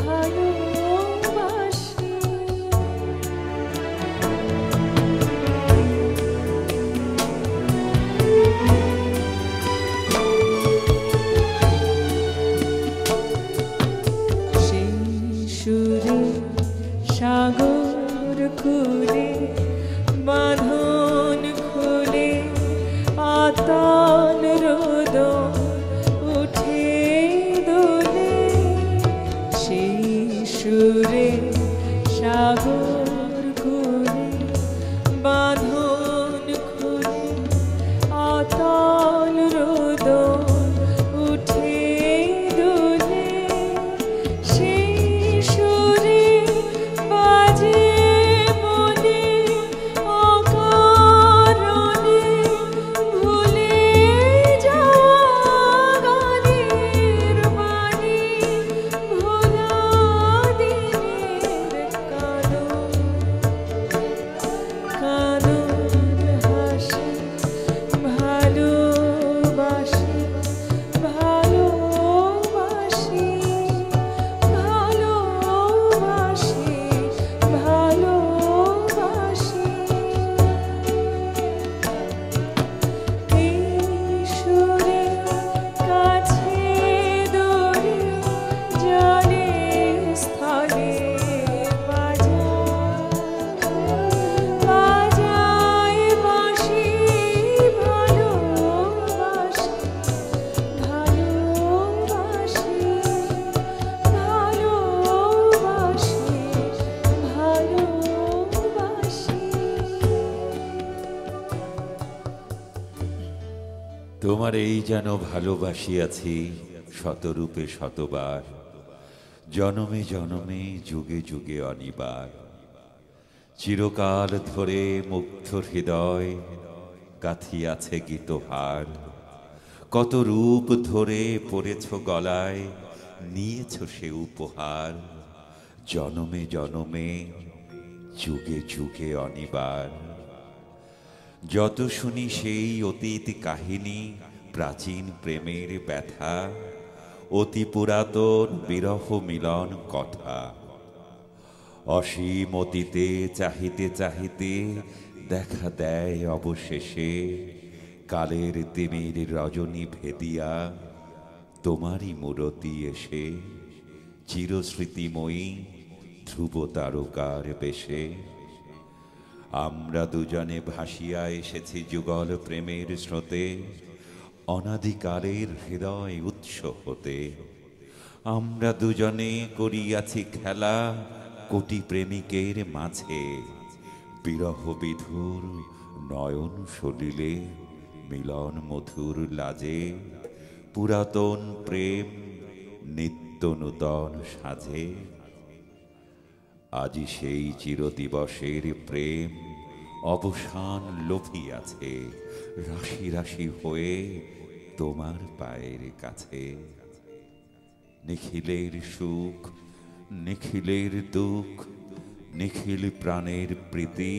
ভালোবাসি। সুরে সাগর খুলে বাঁধন খুলে আতাল রোদ উঠে দোলে, সেই সুরে সাগর খুলে বাঁধন খুলে আতাল রোদ উঠে দোলে, সেই সুরে বাজে মনে অকারণে ভুলে যাওয়া গানের বাণী, ভোলা দিনের কাঁদন কাঁদন হাসি ভালোবাসি ভালোবাসি ভালোবাসি ভালোবাসি। এই সুরে কাছে দূরে জলে স্থলে বাজায় বাঁশি ভালোবাসি ভালোবাসি ভালোবাসি ভালোবাসি। তোমার এই যেন ভালোবাসিয়াছি শতরূপে শতবার, জনমে জনমে যুগে যুগে অনিবার। চিরকাল ধরে মুগ্ধ হৃদয় গাথিয়াছে গীতহার, কত রূপ ধরে পড়েছ গলায় নিয়েছ সে উপহার। জনমে জনমে যুগে যুগে অনিবার। যত শুনি সেই অতীত কাহিনী, প্রাচীন প্রেমের ব্যথা, অতি পুরাতন বিরহ মিলন কথা। অসীম অতীতে চাহিতে চাহিতে দেখা দেয় অবশেষে কালের তিমির রজনী ভেদিয়া তোমারই মূরতি এসে, চিরস্মৃতিময়ী ধ্রুব তারকার বেশে। আমরা দুজনে ভাসিয়া এসেছি যুগল প্রেমের স্রোতে, অনাদিকালের হৃদয় উৎস হতে। আমরা দুজনে করিয়াছি খেলা কোটি প্রেমিকের মাঝে, বিরহ বিধুর নয়ন সলিলে মিলন মধুর লাজে। পুরাতন প্রেম নিত্য নূতন সাজে, আজি সেই চিরদিবসের প্রেম অবসান লোভিয়াছে রাশি রাশি হয়ে তোমার পায়ের কাছে। নিখিলের সুখ নিখিলের দুঃখ নিখিল প্রাণের প্রীতি,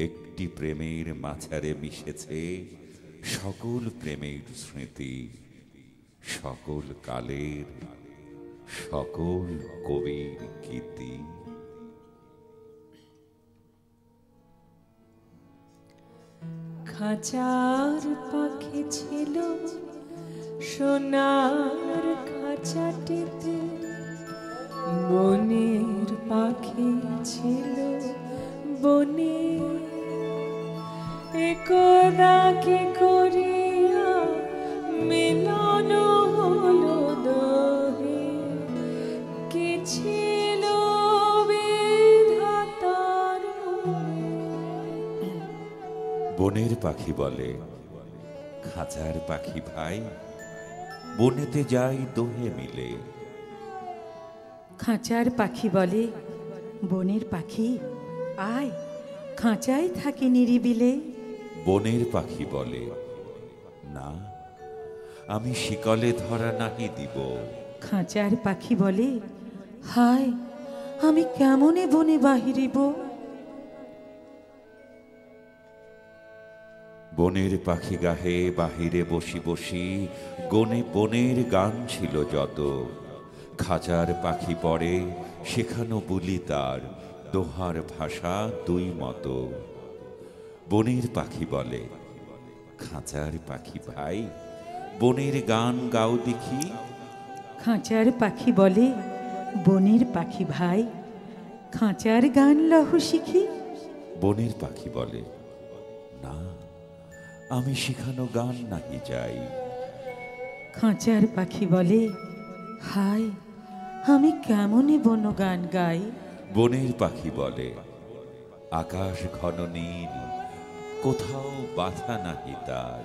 একটি প্রেমের মাঝারে মিশেছে সকল প্রেমের স্মৃতি, সকল কালের সকল কবির গীতি। খাঁচার পাখি ছিল সোনার খাঁচাটিতে, বনের পাখি ছিল বনে, একদা কি করিয়া মিলন হলো দহে, কি ছিল বিধাতার মনে। বনের পাখি বলে, খাঁচার পাখি ভাই, বনেতে যাই দোহে মিলে। খাঁচার পাখি বলে, বনের পাখি আয়, খাঁচায় থাকি নিরিবিলে। বনের পাখি বলে, না, আমি শিকলে ধরা নাহি দিব। খাঁচার পাখি বলে, হায়, আমি কেমনে বনে বাহিরিব। বনের পাখি গাহে বাহিরে বসি বসি, গনে বনের গান ছিল যত। খাঁচার পাখি পড়ে শেখানো বুলি তার, দোহার ভাষা দুই মতো। বনের পাখি বলে, খাঁচার পাখি ভাই, বনের গান গাও দেখি। খাঁচার পাখি বলে, বনের পাখি ভাই, খাঁচার গান লহ শিখি। বনের পাখি বলে, না, আমি শিখানো গান নাহি যাই। খাঁচার পাখি বলে, হায়, আমি কেমনে বন গান গাই। বনের পাখি বলে, আকাশ ঘন নীল, কোথাও বাধা নাহি তার।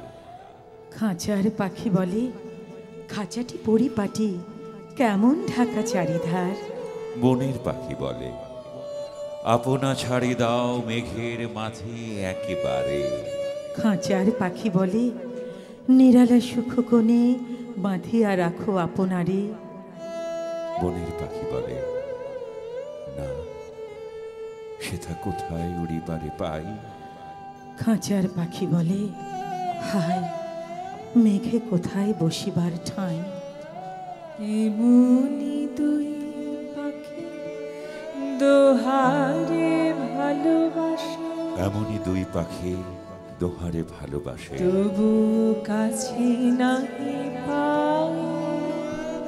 খাঁচার পাখি বলে, খাঁচাটি পরিপাটি, কেমন ঢাকা চারিধার। বনের পাখি বলে, আপনা ছাড়ি দাও মেঘের মাঝে একেবারে। খাঁচার পাখি বলে, নিরালা সুখ কোণে বাঁধিয়া রাখো আপনারে। বনের পাখি বলে, না, সেটা কোথায় উড়িবারে পাই। খাঁচার পাখি বলে, হায়, মেঘে কোথায় বসিবার ঠাঁই। এমনি দুই পাখি দোহারে ভালোবাসে, এমনই দুই পাখি দোহারে ভালোবাসে, তবু কাছে নাহি পায়।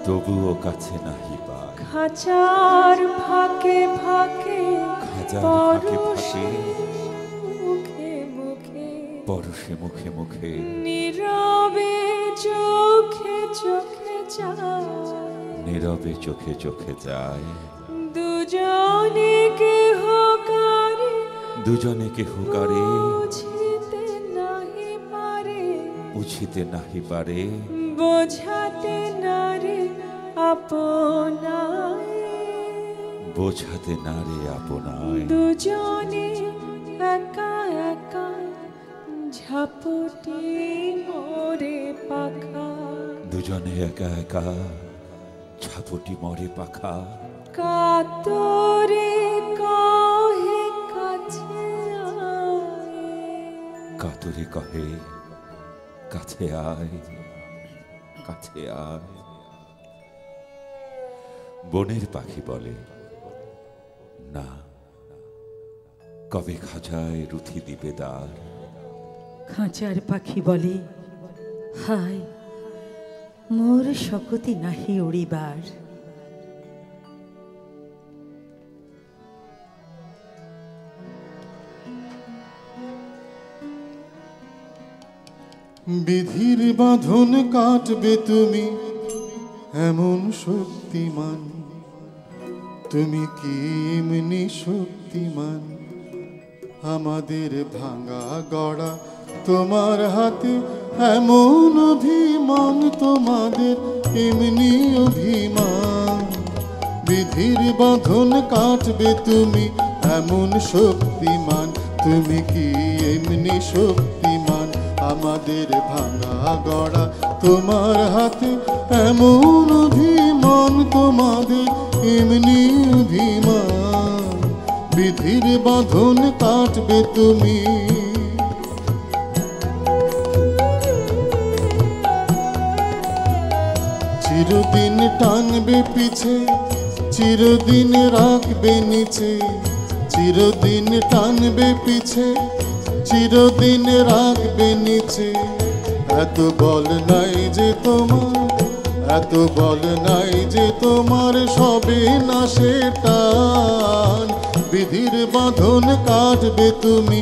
তবুও কাছে নাহি পায়। খাঁচার ফাঁকে ফাঁকে খাঁচার ফাঁকে পরশে ফাঁকে মুখে মুখে, পরশে মুখে মুখে, নীরবে চোখে চোখে যায়। নীরবে চোখে চোখে যায়। দুজনে কেহ কারে দুজনে কেহ কারে বুঝিতে নাহি পারে, বুঝিতে নাহি পারে, বোঝাতে নারে আপনায়। বোঝাতে না রে আপনায়। দুজনে একা একা ঝাপটি মোরে পাখা, দুজনে একা একা ছাপটি মরে পাখা। কাতরে কহে কাছে আয়। কাতরে কহে কাছে আয়, কাছে আয়। বনের পাখি বলে, না, কবে খাঁচায় রুথি দিবে দ্বার। খাঁচার পাখি বলে, হায়, মোর শকতি নাহি উড়িবার। বিধির বাঁধন কাটবে তুমি এমন শক্তিমান, তুমি কি এমনি শক্তিমান। আমাদের ভাঙা গড়া তোমার হাতে এমন অভিমান, তোমাদের এমনি অভিমান। বিধির বাঁধন কাটবে তুমি এমন শক্তিমান, তুমি কি এমনি শক্তিমান। আমাদের ভাঙা গড়া তোমার হাতে এমন অভিমান, তোমাদের এমনি অভিমান। বিধির বাঁধন কাটবে তুমি। চিরদিন টানবে পিছে, চিরদিন রাখবে নিচে। চিরদিন টানবে পিছে, চিরদিন রাখবে নিচে। এত বল নাই যে তোমার, এত বল নাই যে তোমার সবে নাশে টান, বিধির বাঁধন কাটবে তুমি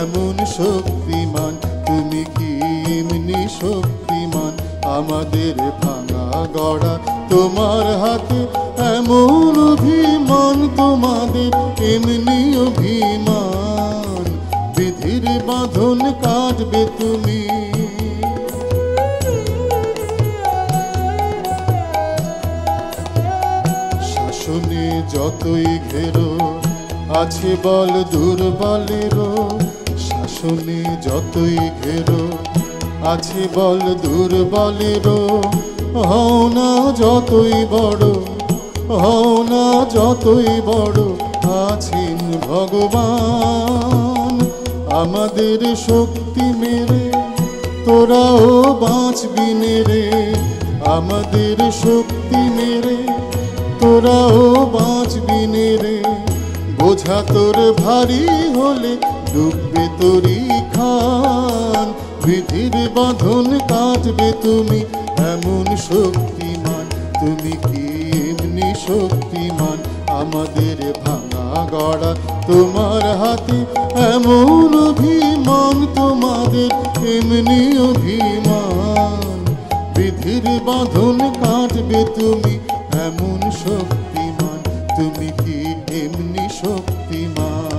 এমন শক্তিমান। তুমি কি এমনি শক্তিমান, আমাদের ভাঙা গড়া তোমার হাতে এমন অভিমান। তোমাদের এমনি অভিমান, বিধির বাঁধন কাটবে তুমি। শাসনে যতই ঘেরো আছে বল দুর্বলেরও, শাসনে যতই ঘেরো আছে বল দুর্বলেরও। হও না যতই বড়, হও না যতই বড়, আছেন ভগবান। আমাদের শক্তি মেরে তোরাও বাঁচবি রে, আমাদের শক্তি মেরে তোরাও বাঁচবি রে। বোঝা তোর ভারী হলে ডুববে তোরই খান, বিধির বাঁধন কাটবে তুমি এমন শক্তিমান। তুমি কি এমনি শক্তিমান, আমাদের ভাঙা গড়া তোমার হাতে এমন অভিমান। তোমাদের এমনি অভিমান, বিধির বাঁধন কাটবে তুমি এমন শক্তিমান। তুমি কি এমনি শক্তিমান।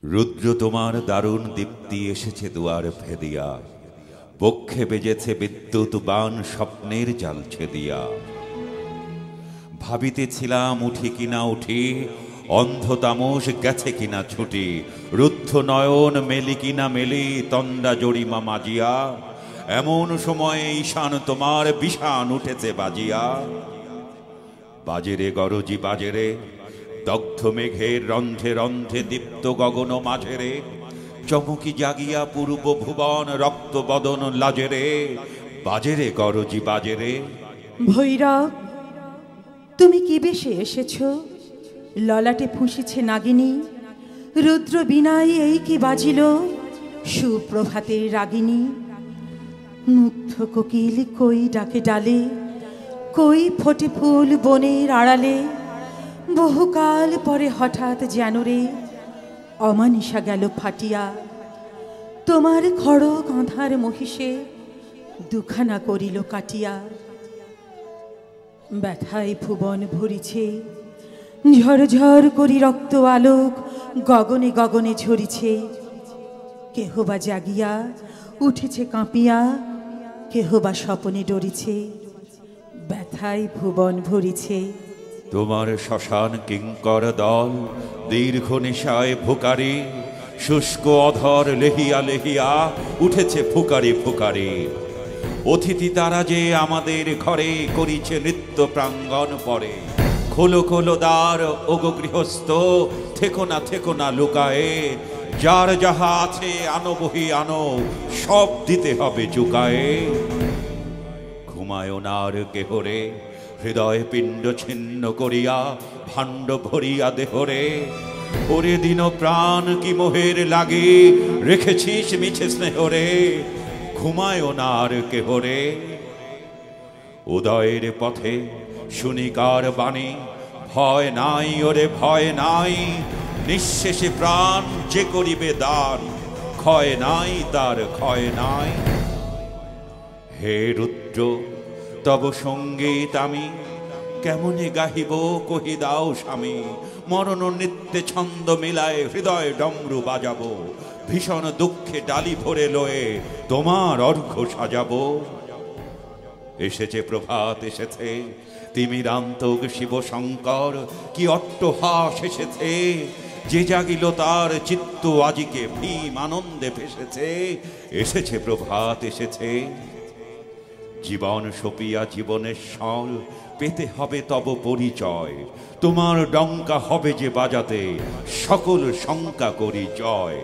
রুদ্র তোমার দারুণ দীপ্তি এসেছে দুয়ার ভেদিয়া, বক্ষে বেজেছে বিদ্যুৎ বাণ স্বপ্নের জাল ছেদিয়া। ভাবিতেছিলাম উঠি কিনা উঠি, অন্ধ তামস গেছে কিনা ছুটি। রুদ্ধ নয়ন মেলি কিনা মেলি, তন্ডা জড়িমা মাজিয়া। এমন সময়ে ঈশান তোমার বিষান উঠেছে বাজিয়া। বাজেরে গরজি বাজেরে, দগ্ধ মেঘের রন্ধ্রে রন্ধ্রে দীপ্ত গগন মাঝেরে। চমকি জাগিয়া পূর্ব ভুবন রক্ত বদন লাজেরে। বাজেরে গরজি বাজেরে। ভৈরব, তুমি কি বেশে এসেছ? ললাটে ফুঁসিছে নাগিনী, রুদ্র বিনাই এই কি বাজিল সুপ্রভাতের রাগিনী। মুগ্ধ কোকিল কই ডাকে ডালে, কই ফোটে ফুল বনের আড়ালে। বহুকাল পরে হঠাৎ যেন রে অমানিসা গেল ফাটিয়া। তোমার খড়গ আঁধার মহিষে দুখানা করিল কাটিয়া। ব্যথায় ভুবন ভরিছে, ঝরঝর করি রক্ত আলোক গগনে গগনে ঝরিছে। কেহ বা জাগিয়া উঠেছে কাঁপিয়া, কেহ বা স্বপনে ডরিছে। ব্যথায় ভুবন ভরিছে। তোমার শ্মশান কিঙ্কর দল দীর্ঘ নিশায় ফুকারি। শুষ্ক অধর লেহিয়া লেহিয়া উঠেছে ফুকারি ফুকারি। অতিথি তারা যে আমাদের ঘরে করিছে নৃত্য প্রাঙ্গণ পরে। খোলো খোলো দ্বার ওগো গৃহস্থ, থেকো না লুকায়ে। যার যাহা আছে আনো বহি আনো, সব দিতে হবে চুকায়ে। ঘুমায় নার কেহরে, হৃদয় পিণ্ড ছিন্ন করিয়া ভাণ্ড ভরিয়া দেহরে। ওরে দিন প্রাণ কি মোহের লাগে, রেখেছিস মিছে স্নেহরে। ঘুমায় নার কেহরে। উদয়ের পথে শুনিকার বাণী, ভয় নাই ওরে ভয় নাই। নিঃশেষে প্রাণ যে করিবে দান, ক্ষয় নাই তার ক্ষয় নাই। হে রুদ্র, তব সঙ্গীত আমি কেমনে গাহিব কহি দাও স্বামী। মরণ নৃত্যে ছন্দ মিলায় হৃদয় ডমরু বাজাবো। ভীষণ দুঃখে ডালি ভরে লয়ে তোমার অর্ঘ্য সাজাবো। এসেছে প্রভাত এসেছে, তিমিরান্তক শিব শঙ্কর কি অট্টহাস এসেছে। যে জাগিল তার চিত্ত আজিকে ভীম আনন্দে ভেসেছে। এসেছে প্রভাত এসেছে। জীবন সপিয়া জীবনের সল পেতে হবে তব পরিচয়। তোমার ডঙ্কা হবে যে বাজাতে, সকল শঙ্কা করি জয়।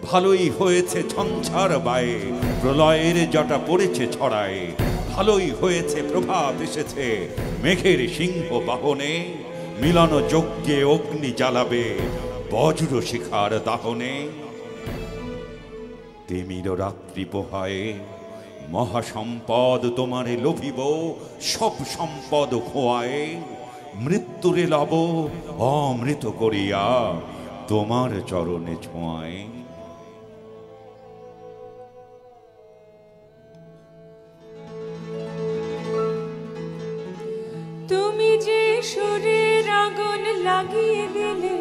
ভালোই হয়েছে ঝঞ্ঝার বায়ে, প্রলয়ের জটা পড়েছে ছড়ায়। ভালোই হয়েছে প্রভাত এসেছে, মেঘের সিংহ বাহনে। মিলন যজ্ঞে অগ্নি জ্বালাবে, বজ্র শিখার দাহনে। তিমির রাত্রি পোহায়ে মহাসম্পদ তোমারে লোভিব, সব সম্পদ খোয়ায়ে, মৃত্যুরে লব অমৃত করিয়া তোমার চরণে ছোঁয়ায়। তুমি যে সুরের আগুন লাগিয়ে দিলে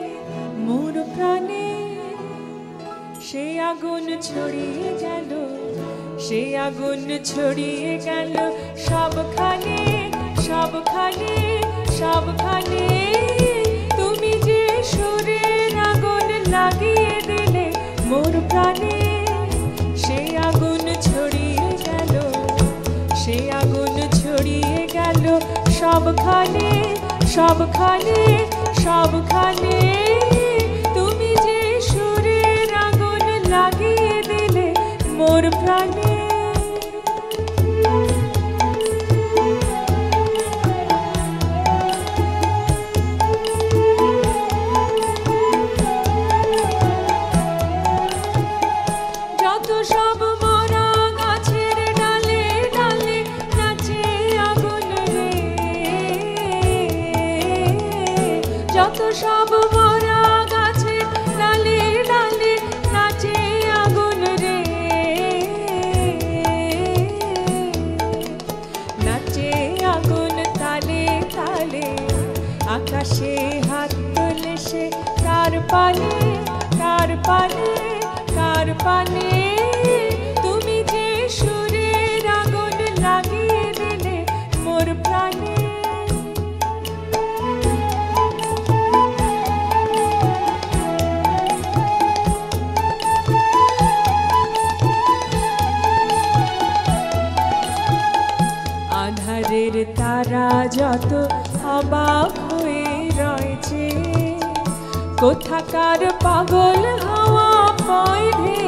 মোর প্রাণে, সে আগুন ছড়িয়ে গেল, সে আগুন ছড়িয়ে গেল সবখানে, সবখানে, সবখানে। তুমি যে সুরের আগুন লাগিয়ে দিলে মোর প্রাণে, সে আগুন ছড়িয়ে গেল, সে আগুন ছড়িয়ে গেল সবখানে, সবখানে, সবখানে। তুমি যে সুরের আগুন লাগিয়ে দিলে মোর প্রাণে। যত সব মরা গাছের ডালে ডালে নাচে আগুন রে, যত সব মরা গাছের ডালে ডালে নাচে আগুন রে, নাচে আগুন তালে তালে। আকাশে হাত তোলে সে কার পানে, কার পানে, কার পানে। তুমি যে সুরের আগুন লাগিয়ে দিলে মোর প্রাণে। আধারের তারা যত অবাক হয়ে রয়েছে, কোথাকার পাগল হাওয়া পায় রে।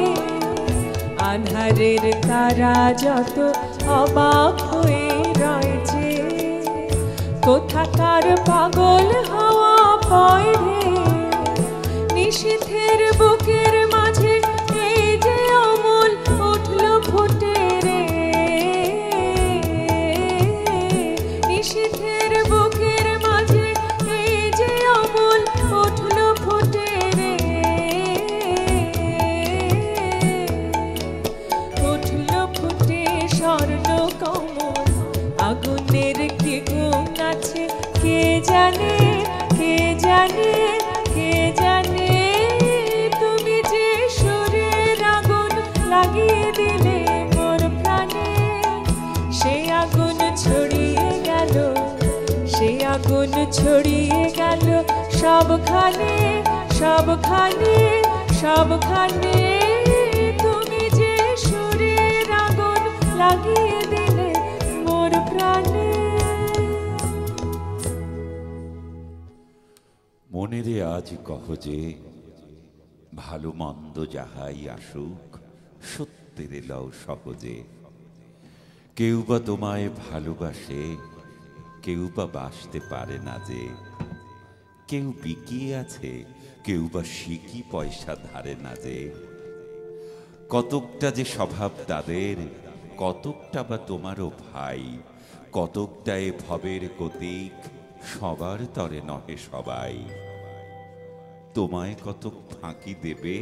আধারের তারা যত অবাক হয়ে রয়েছে, কোথাকার পাগল হাওয়া পায় রে। নিশীথের বুকের মাঝে এই যে অমল উঠল ফুটে রে, নিশীথের বুকের মাঝে এই যে অমল উঠল ফুটে রে, উঠল ফুটে স্বর্ণ কমল। আগুনের কি গুণ আছে কে জানে, কে জানে, কে জানে। তুমি যে সুরের আগুন লাগিয়ে দিলে মোর প্রাণে, সে আগুন ছড়িয়ে গেল, সে আগুন ছড়িয়ে গেল সবখানে, সবখানে, সবখানে। তুমি যে সুরের আগুন লাগিয়ে দিলে মোর প্রাণে। মনেরে আজ কহ যে ভালো মন্দ যাহাই আসুক, সত্যেরে লও সহজে। কেউ বা তোমায় ভালোবাসে, কেউ বা বাসতে পারে না যে। কেউ বিকিয়ে আছে, কেউ বা শিকি পয়সা ধারে না যে। কতকটা যে স্বভাব তাদের, কতকটা বা তোমারও ভাই। কতকটা এ ভবের গতিক, সবার তরে নহে সবাই। তোমায় কতক ফাঁকি দেবে,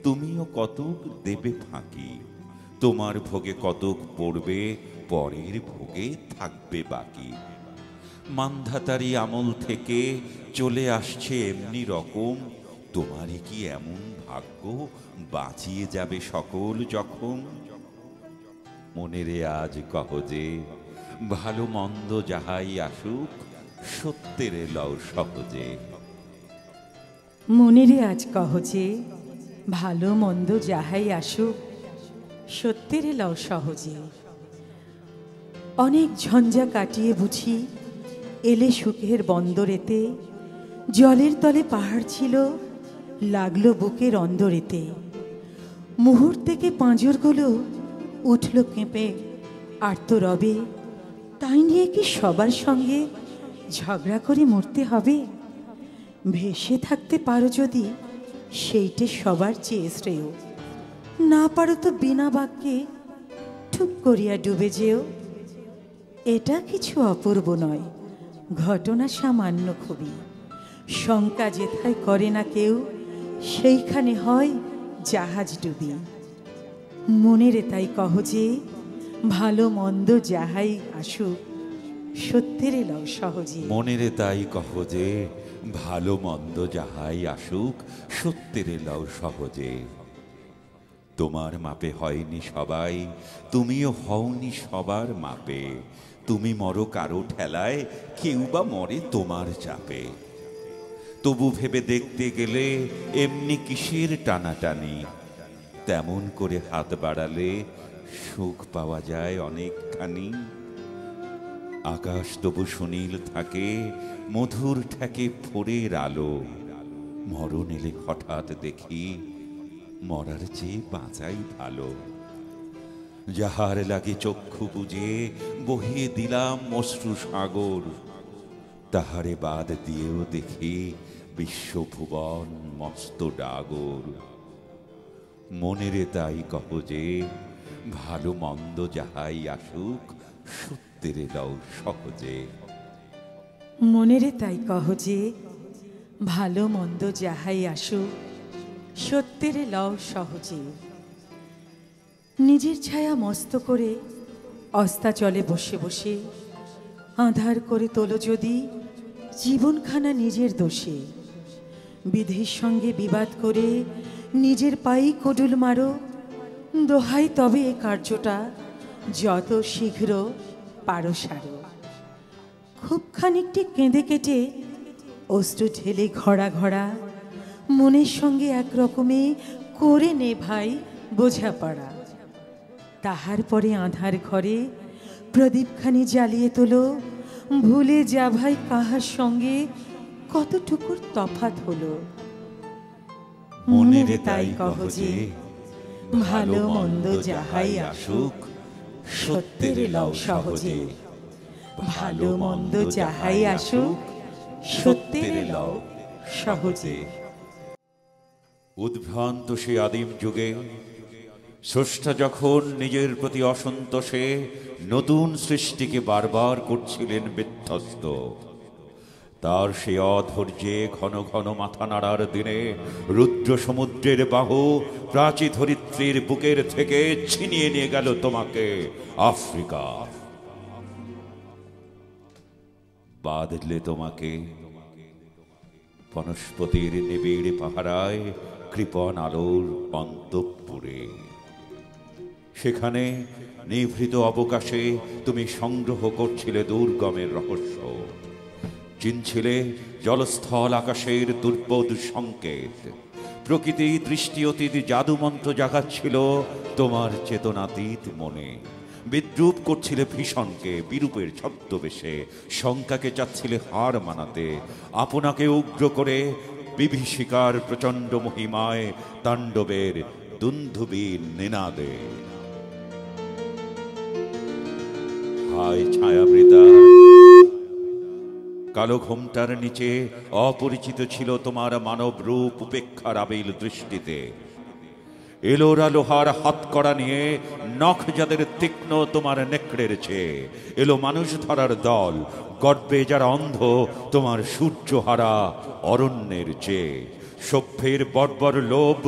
তুমিও কতক দেবে ফাঁকি। তোমার ভোগে কতক পড়বে, পরের ভোগে থাকবে বাকি। মান্ধাতারি আমল থেকে চলে আসছে এমনি রকম, তোমারই কি এমন ভাগ্য বাঁচিয়ে যাবে সকল জখম। মনেরে আজ কহ যে ভালো মন্দ যাহাই আসুক, সত্যেরে লও সহজে। মনেরে আজ কহ যে ভালো মন্দ যাহাই আসুক, সত্যেরে লও সহজে। অনেক ঝঞ্ঝা কাটিয়ে বুঝি এলে সুখের বন্দরেতে। জলের তলে পাহাড় ছিল, লাগলো বুকের অন্দরেতে। মুহূর্তেকে পাঁজরগুলো উঠল কেঁপে আর্ত রবে। তাই নিয়ে কি সবার সঙ্গে ঝগড়া করে মরতে হবে? ভেসে থাকতে পারো যদি, সেইটে সবার চেয়ে শ্রেয়। না পারো তো বিনা বাক্যে চুপ করিয়া ডুবে যেও, এটা কিছু অপূর্ব নয়, ঘটনা সামান্য খুবই। শঙ্কা যেথায় করে না কেউ, সেইখানে হয় জাহাজ ডুবি। মনেরে তাই কহ যে, ভালো মন্দ যাহাই আসুক, সত্যের লও সহজে। মনেরে তাই কহ যে, ভালো মন্দ যাহাই আসুক, সত্যের লও সহজে। তোমার মাপে হয়নি সবাই, তুমিও হওনি সবার মাপে। তুমি মরো কারো ঠেলায়, কেউ বা মরে তোমার চাপে। তবু ভেবে দেখতে গেলে এমনি কিসের টানাটানি, তেমন করে হাত বাড়ালে সুখ পাওয়া যায় অনেকখানি। আকাশ তবু সুনীল থাকে, মধুর ঠেকে ভোরের আলো। মরণ এলে হঠাৎ দেখি, মরার চেয়ে বাঁচাই ভালো। যাহার লাগে চক্ষু বুঝে বহিয়ে দিলাম অশ্রু সাগর, তাহারে বাদ দিয়েও দেখি বিশ্বভুবন মস্ত ডাগর। মনেরে তাই কহ যে, ভালো মন্দ যাহাই আসুক, সত্যের লও সহজে। মনেরে তাই কহ যে, ভালো মন্দ যাহাই আসুক, সত্যের লও সহজে। নিজের ছায়া মস্ত করে অস্তাচলে বসে বসে আঁধার করে তোলো যদি জীবনখানা নিজের দোষে। বিধির সঙ্গে বিবাদ করে নিজের পায়েই কোডুল মারো, দোহাই তবে এ কার্যটা যত শীঘ্র পারো সারো। খুব খানিকটি কেঁদে কেটে অশ্রু ঢেলে ঘড়া ঘড়া, মনের সঙ্গে একরকমে করে নে ভাই বোঝাপড়া। তাহার পরে আঁধার ঘরে প্রদীপখানি জ্বালিয়ে তোলো, ভুলে যা ভাই কাহার সঙ্গে কতটুকুর তফাৎ হলো। মনেরে তাই কহ যে, ভালো মন্দ যাহাই আসুক, সত্যের লও সহজে। ভালো মন্দ যাহাই আসুক, সত্যের লও সহজে। উদ্ভ্রান্ত সে আদিম যুগে স্রষ্টা যখন নিজের প্রতি অসন্তোষে নতুন সৃষ্টিকে বারবার করছিলেন বিধ্বস্ত, তার সে অধৈর্যে ঘন ঘন মাথা নাড়ার দিনে রুদ্র সমুদ্রের বাহু প্রাচী ধরিত্রীর বুকের থেকে ছিনিয়ে নিয়ে গেল তোমাকে আফ্রিকা। বাঁধলে তোমাকে বনস্পতির নিবিড় পাহারায় কৃপণ আলোর অন্তঃপুরে। সেখানে নিভৃত অবকাশে তুমি সংগ্রহ করছিলে দুর্গমের রহস্য, চিনছিলে জলস্থল আকাশের দুর্বোধ সংকেত। প্রকৃতি দৃষ্টি অতীত জাদুমন্ত্র জাগাচ্ছিল তোমার চেতনাতীত মনে। বিদ্রুপ করছিলে ভীষণকে বিরূপের ছদ্মবেশে, শঙ্কাকে চাচ্ছিলে হার মানাতে, আপনাকে উগ্র করে বিভীষিকার প্রচণ্ড মহিমায় তাণ্ডবের দুন্ধুবীর নিনাদে। হায় ছায়াবৃতা, কালো ঘোমটার নিচে অপরিচিত ছিল তোমার মানব রূপ উপেক্ষার আবিল দৃষ্টিতে। এলোরা লোহার হাতকড়া নিয়ে নখ যাদের তীক্ষ্ণ তোমার নেকড়ের চেয়ে, এলো মানুষ ধরার দল গর্বে যারা অন্ধ তোমার সূর্যহারা অরণ্যের চেয়ে। সভ্যের বর্বর লোভ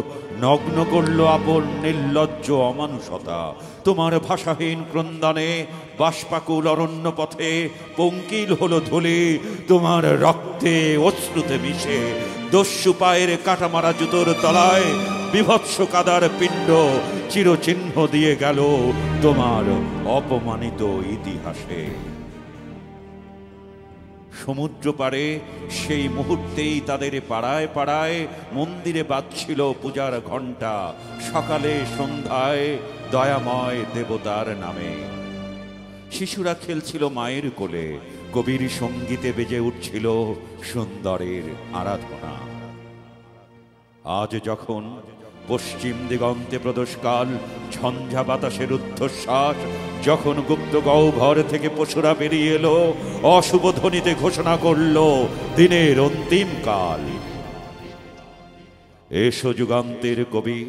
নগ্ন করল আপন নির্লজ্জ অমানুষতা। তোমার ভাষাহীন ক্রন্দনে বাষ্পাকুল অরণ্য পথে পঙ্কিল হলো ধুলি, তোমার রক্তে অশ্রুতে মিশে দস্যু পায়ের কাটামারা জুতোর তলায় বিভৎস কাদার পিণ্ড চিরচিহ্ন দিয়ে গেল তোমার অপমানিত ইতিহাসে। সমুদ্র পাড়ে সেই মুহূর্তেই তাদের পাড়ায় পাড়ায় মন্দিরে বাজছিল পূজার ঘণ্টা, সকালে সন্ধ্যায় দয়াময় দেবতার নামে। শিশুরা খেলছিল মায়ের কোলে, কবির সঙ্গীতে বেজে উঠছিল সুন্দরের আরাধনা। আজ যখন পশ্চিম দিগন্তে প্রদোষকাল, ঝঞ্ঝা বাতাসের ঊর্ধ্বশ্বাস, যখন গুপ্ত গহ্বর থেকে পশুরা বেরিয়ে এলো, অশুভ ধ্বনিতে ঘোষণা করল দিনের অন্তিম কাল। এসো যুগান্তের কবি,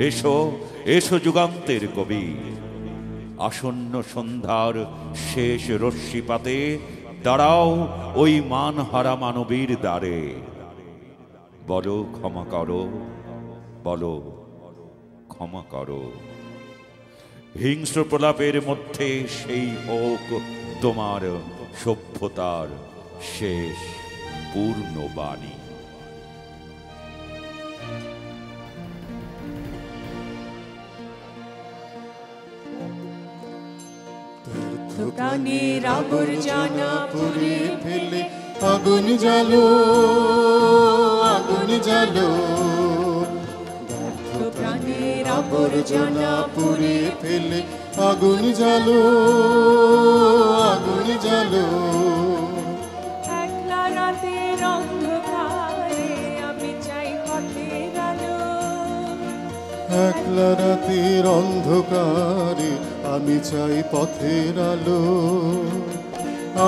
এসো এসো যুগান্তের কবি, আসন্ন সন্ধ্যার শেষ রশ্মিপাতে দাঁড়াও ওই মানহারা মানবীর দ্বারে। বলো ক্ষমা করো, বলো ক্ষমা করো। হিংস্র প্রলাপের মধ্যে সেই হোক তোমার সভ্যতার শেষ পূর্ণ বাণী। প্রাণের আবর্জনা পুড়ে ফেলে আগুন জ্বালো, আগুন জ্বালো। প্রাণের আবর্জনা পুড়ে ফেলে আগুন জ্বালো, আগুন জ্বালো। একলা রাতের অন্ধকারে আমি চাই পথের আলো। একলা রাতের অন্ধকারে আমি চাই পথের আলো।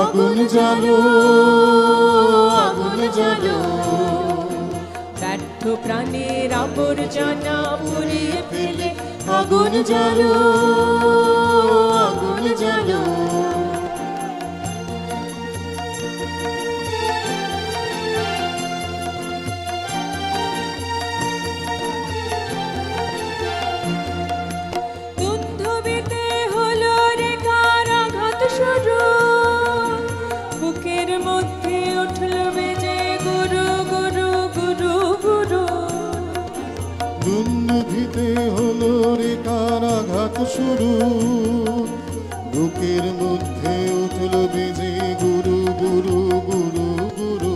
আগুন জ্বালো, আগুন জ্বালো। ব্যর্থ প্রাণের আবর্জনা পুড়িয়ে ফেলে আগুন জ্বালো, আগুন জ্বালো। দুন্ধুবিতে হলো রে কারাঘাত শুরু। বুকের মধ্যে উঠল বেজে গুরু গুরু গুরু গুরু। দুর্নীতিতে হলো রে কারাঘাত শুরু। বুকের মধ্যে উঠল বেজে গুরু গুরু গুরু গুরু।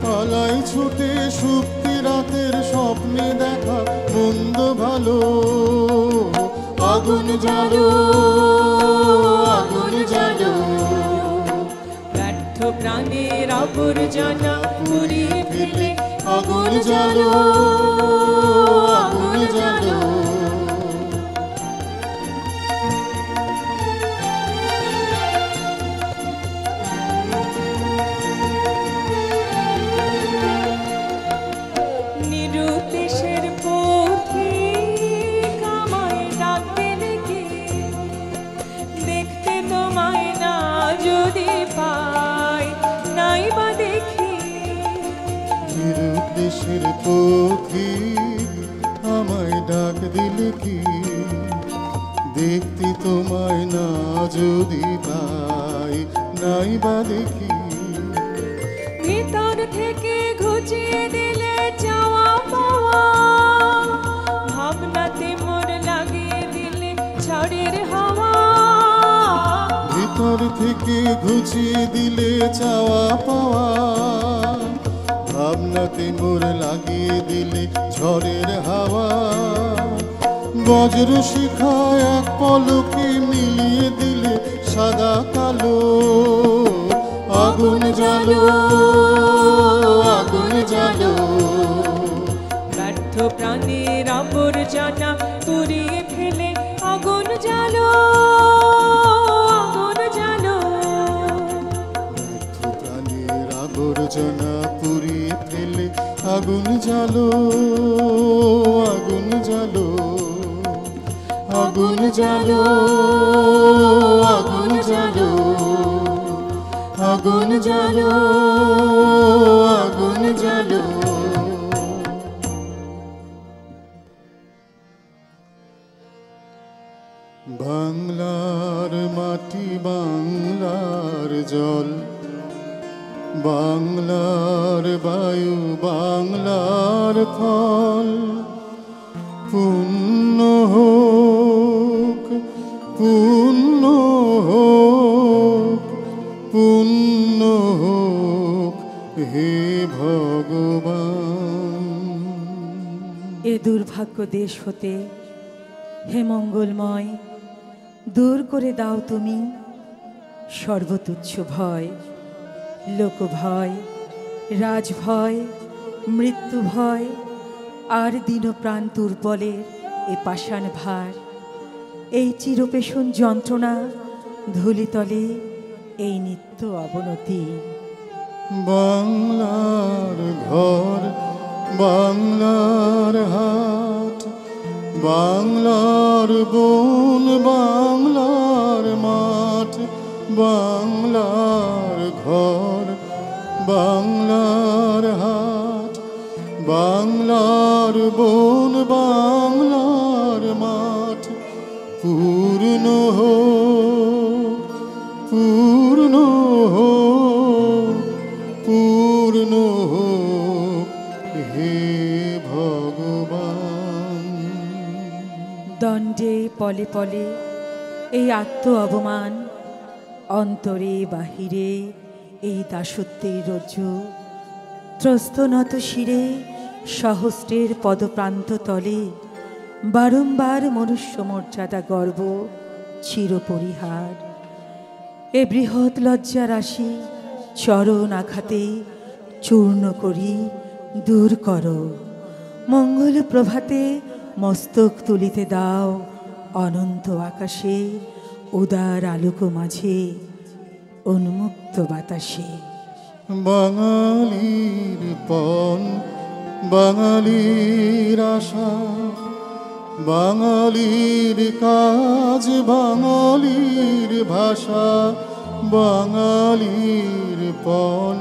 পালাই ছুটে সুপ্তি রাতের স্বপ্নে দেখা মন্দ ভালো। আগুন জ্বালো, আগুন জ্বালো। ব্যর্থ প্রাণের আবর্জনা পুড়িয়ে ফেলে আগুন জ্বালো, আগুন জ্বালো। নিরুদ্দেশের পথিক আমায় ডাক দিলে কি? দেখতে তোমায় না যদি পাই, নাই বা দেখি। নিরুদ্দেশের পথিক আমায় ডাক দিলে কি? দেখতে তোমায় না যদি পাই, নাই বা দেখি। ভিতর থেকে ঘুচিয়ে দিলে চাওয়া পাওয়া। ভাবনাতে মোর লাগিয়ে দিলে ঝড়ের হাওয়া। ভিতর থেকে ঘুচিয়ে দিলে চাওয়া পাওয়া। ভাবনাতে মোর লাগিয়ে দিলে ঝড়ের হাওয়া। বজ্র শিখা এক পলকে মিলিয়ে দিলে সাদা কালো। আগুন জ্বালো, আগুন জ্বালো। ব্যর্থ প্রাণের আবর্জনা পুড়িয়ে ফেলে আগুন জ্বালো, আগুন জ্বালো। ব্যর্থ প্রাণের আবর্জনা পুড়িয়ে ফেলে আগুন জ্বালো, আগুন জ্বালো। আগুন জ্বালো, আগুন জ্বালো। আগুন জ্বালো, আগুন জ্বালো। বাংলার মাটি, বাংলার জল, বাংলার বায়ু, বাংলার ফল। পূর্ণ হোক, পূর্ণ হোক, পূর্ণ হোক হে ভগবান। এ দুর্ভাগ্য দেশ হতে হে মঙ্গলময়, দূর করে দাও তুমি সর্বতুচ্ছ ভয়। লোকভয়, রাজভয়, মৃত্যু ভয়, আর দীন প্রাণ দুর্বলের এ পাষাণ ভার। এই চিরপেশন যন্ত্রণা, ধূলিতলে এই নিত্য অবনতি। বাংলার ঘর, বাংলার হাট, বাংলার বন বাংলার মাঠ বাংলার ঘর বাংলার হাট বাংলার বন বাংলার মাঠ পূর্ণ হোক পূর্ণ হোক পূর্ণ হোক হে ভগবান। দণ্ডে পলে পলে এই আত্ম অবমান, অন্তরে বাহিরে এই দাসত্বের রজ্জু, ত্রস্ত নত শিরে সহস্রের পদপ্রান্ত তলে বারংবার মনুষ্য মর্যাদা গর্ব চিরপরিহার। এ বৃহৎ লজ্জা রাশি চরণ আঘাতে চূর্ণ করি দূর করো। মঙ্গল প্রভাতে মস্তক তুলিতে দাও অনন্ত আকাশে, উদার আলোক মাঝে উন্মুক্ত বাতাসে। বাঙালির পণ বাঙালির আশা বাঙালির কাজ বাঙালির ভাষা বাঙালির পণ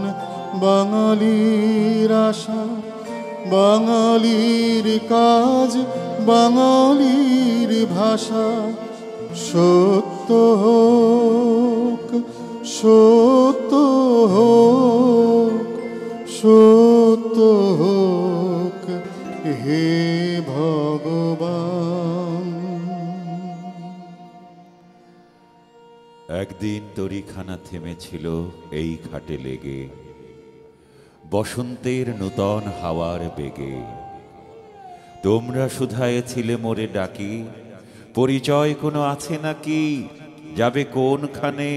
বাঙালির আশা বাঙালির কাজ বাঙালির ভাষা। সত্য হোক সত্য হোক সত্য হোক হে ভগবান। একদিন তরিখানা থেমেছিল এই ঘাটে লেগে, বসন্তের নূতন হাওয়ার বেগে। তোমরা শুধায়ে ছিলে মোরে ডাকি, পরিচয় কোনো আছে নাকি, যাবে কোনখানে?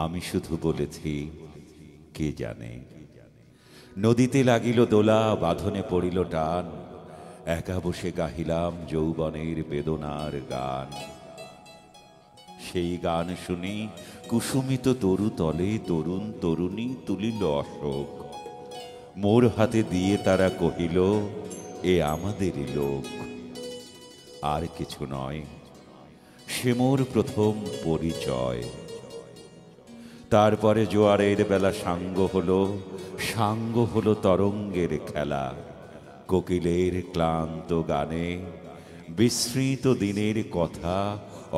আমি শুধু বলেছি কে জানে। নদীতে লাগিল দোলা, বাঁধনে পড়িল টান, একা বসে গাহিলাম যৌবনের বেদনার গান। সেই গান শুনি কুসুমিত তরু তলে তরুণ তরুণী তুলিল অশোক। মোর হাতে দিয়ে তারা কহিল, এ আমাদেরই লোক। আর কিছু নয়, সে মোর প্রথম পরিচয়। তারপরে জোয়ারের বেলা সাঙ্গ হলো তরঙ্গের খেলা। কোকিলের ক্লান্ত গানে বিস্মৃত দিনের কথা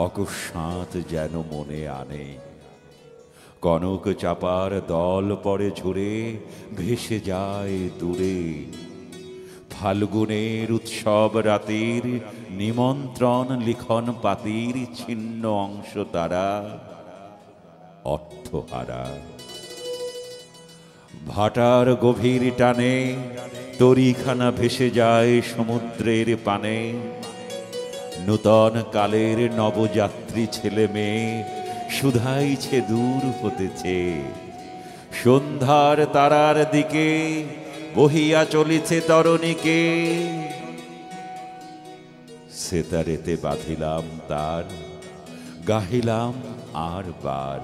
অকস্মাৎ যেন মনে আনে। কনক চাপার দল পরে ঝরে ভেসে যায় দূরে। ফাল্গুনের উৎসব রাতের নিমন্ত্রণ লিখন পাতির ছিন্ন অংশ তারা অর্থহারা। ভাটার গভীর টানে তরিখানা ভেসে যায় সমুদ্রের পানে। নূতন কালের নবযাত্রী ছেলে মেয়ে শুধাইছে দূর হতেছে। সন্ধ্যার তারার দিকে বহিয়া চলিছে তরণীকে। সেতারেতে বাঁধিলাম তার, গাহিলাম আর বার,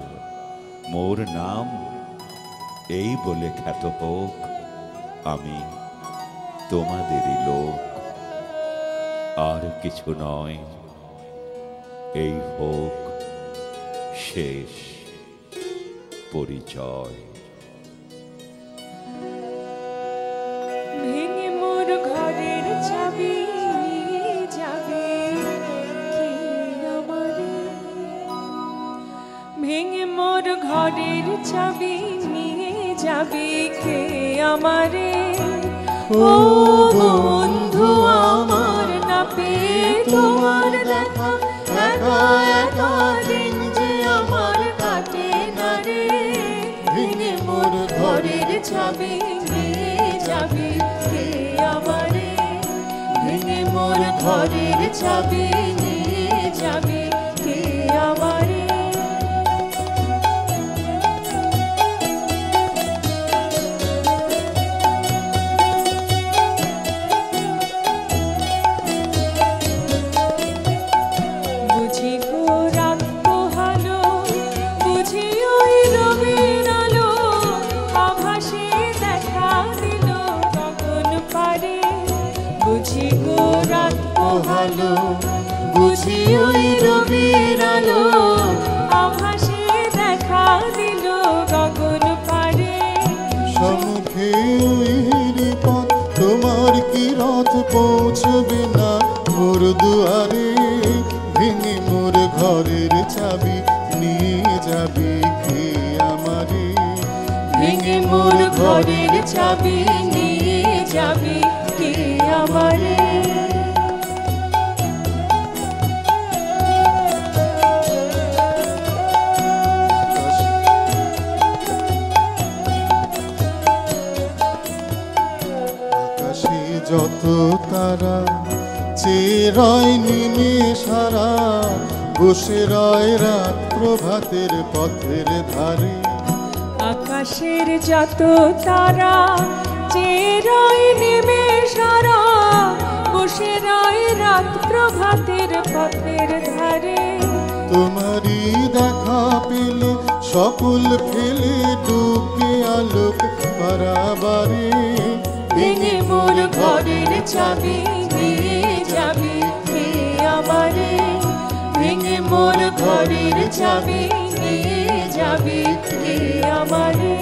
মোর নাম এই বলে খ্যাত হোক, আমি তোমাদেরই লোক। আর কিছু নয়, এই হোক শেষ পরিচয়। ভেঙে মোর ঘরের চাবি নিয়ে যাবে কে আমারে? ভেঙে মোর ঘরের চাবি নিয়ে যাবে কে আমারে? ও বন্ধু আমার, না পেয়ে তোমার দেখা একা একা দিন যে আমার কাটে না রে। ভেঙে মোর ঘরের চাবি নিয়ে যাবে কে আমারে? ভেঙে মোর ঘরের চাবি নিয়ে যাবে কে আমারে? বুঝি গো রাত পোহালো, বুঝি ওই রবির আলো আভাসে দেখা দিল গগন পারে। বুঝি গো রাত পোহালো, বুঝি ওই রবির আলো আভাসে দেখা দিল গগন পারে। সম্মুখে ওই পথ, তোমার কি রথ পৌঁছবে না মোর দুয়ারে? ভেঙে মোর ঘরের চাবি নিয়ে যাবি কে আমারে? ভেঙে মোর ঘরের চাবি নিয়ে যাবি কে আমারে? আকাশে যত তারা চেয়ে রয় নিমে সারা, বসে রয় রাত প্রভাতের পথের ধারে। আকাশের যত তারা চেয়ে রয় নেমে সারা, বসে রয় রাত প্রভাতের পথের ধারে। তোমারই দেখা পেলে সকল ফেলে ডুবে আলোক পারাবারে। ভেঙে মোর ঘরের চাবি নিয়ে যাবি কে আমারে? ভেঙে মোর ঘরের চাবি নিয়ে যাবি কে আমারে?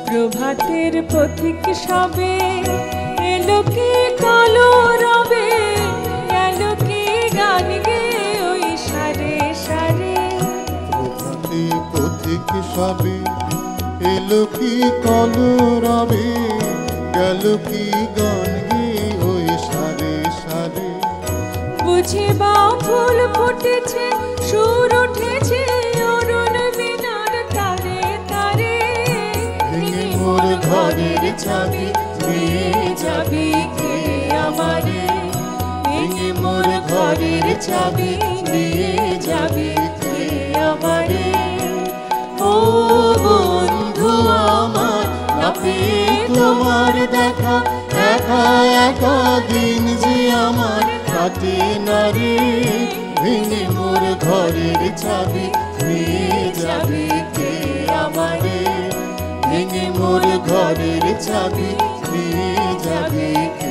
প্রভাতের পথিক সবে এলো কি কালো রবে, গেল কি গান গে ওই সারে সারে। প্রভাতে পথিক সবে এলো কি কলরবে, গেল কি গান গে ওই সারে সারে। বুঝি বা ফুল ফুটেছে, সুর উঠেছে অরুণ বিনার তারে তারে। ভেঙে মোর ঘরের চাবি নিয়ে যাবি কে আমারে? ভেঙে মোর ঘরের চাবি নিয়ে যাবি কে আমারে? ও বন্ধু আমার, না পেয়ে তোমার দেখা, একা একা দিন যে আমার কাটে না রে। ভেঙে মোর ঘরের চাবি নিয়ে যাবে কে আমারে? ভেঙে মোর ঘরের চাবি নিয়ে যাবে কে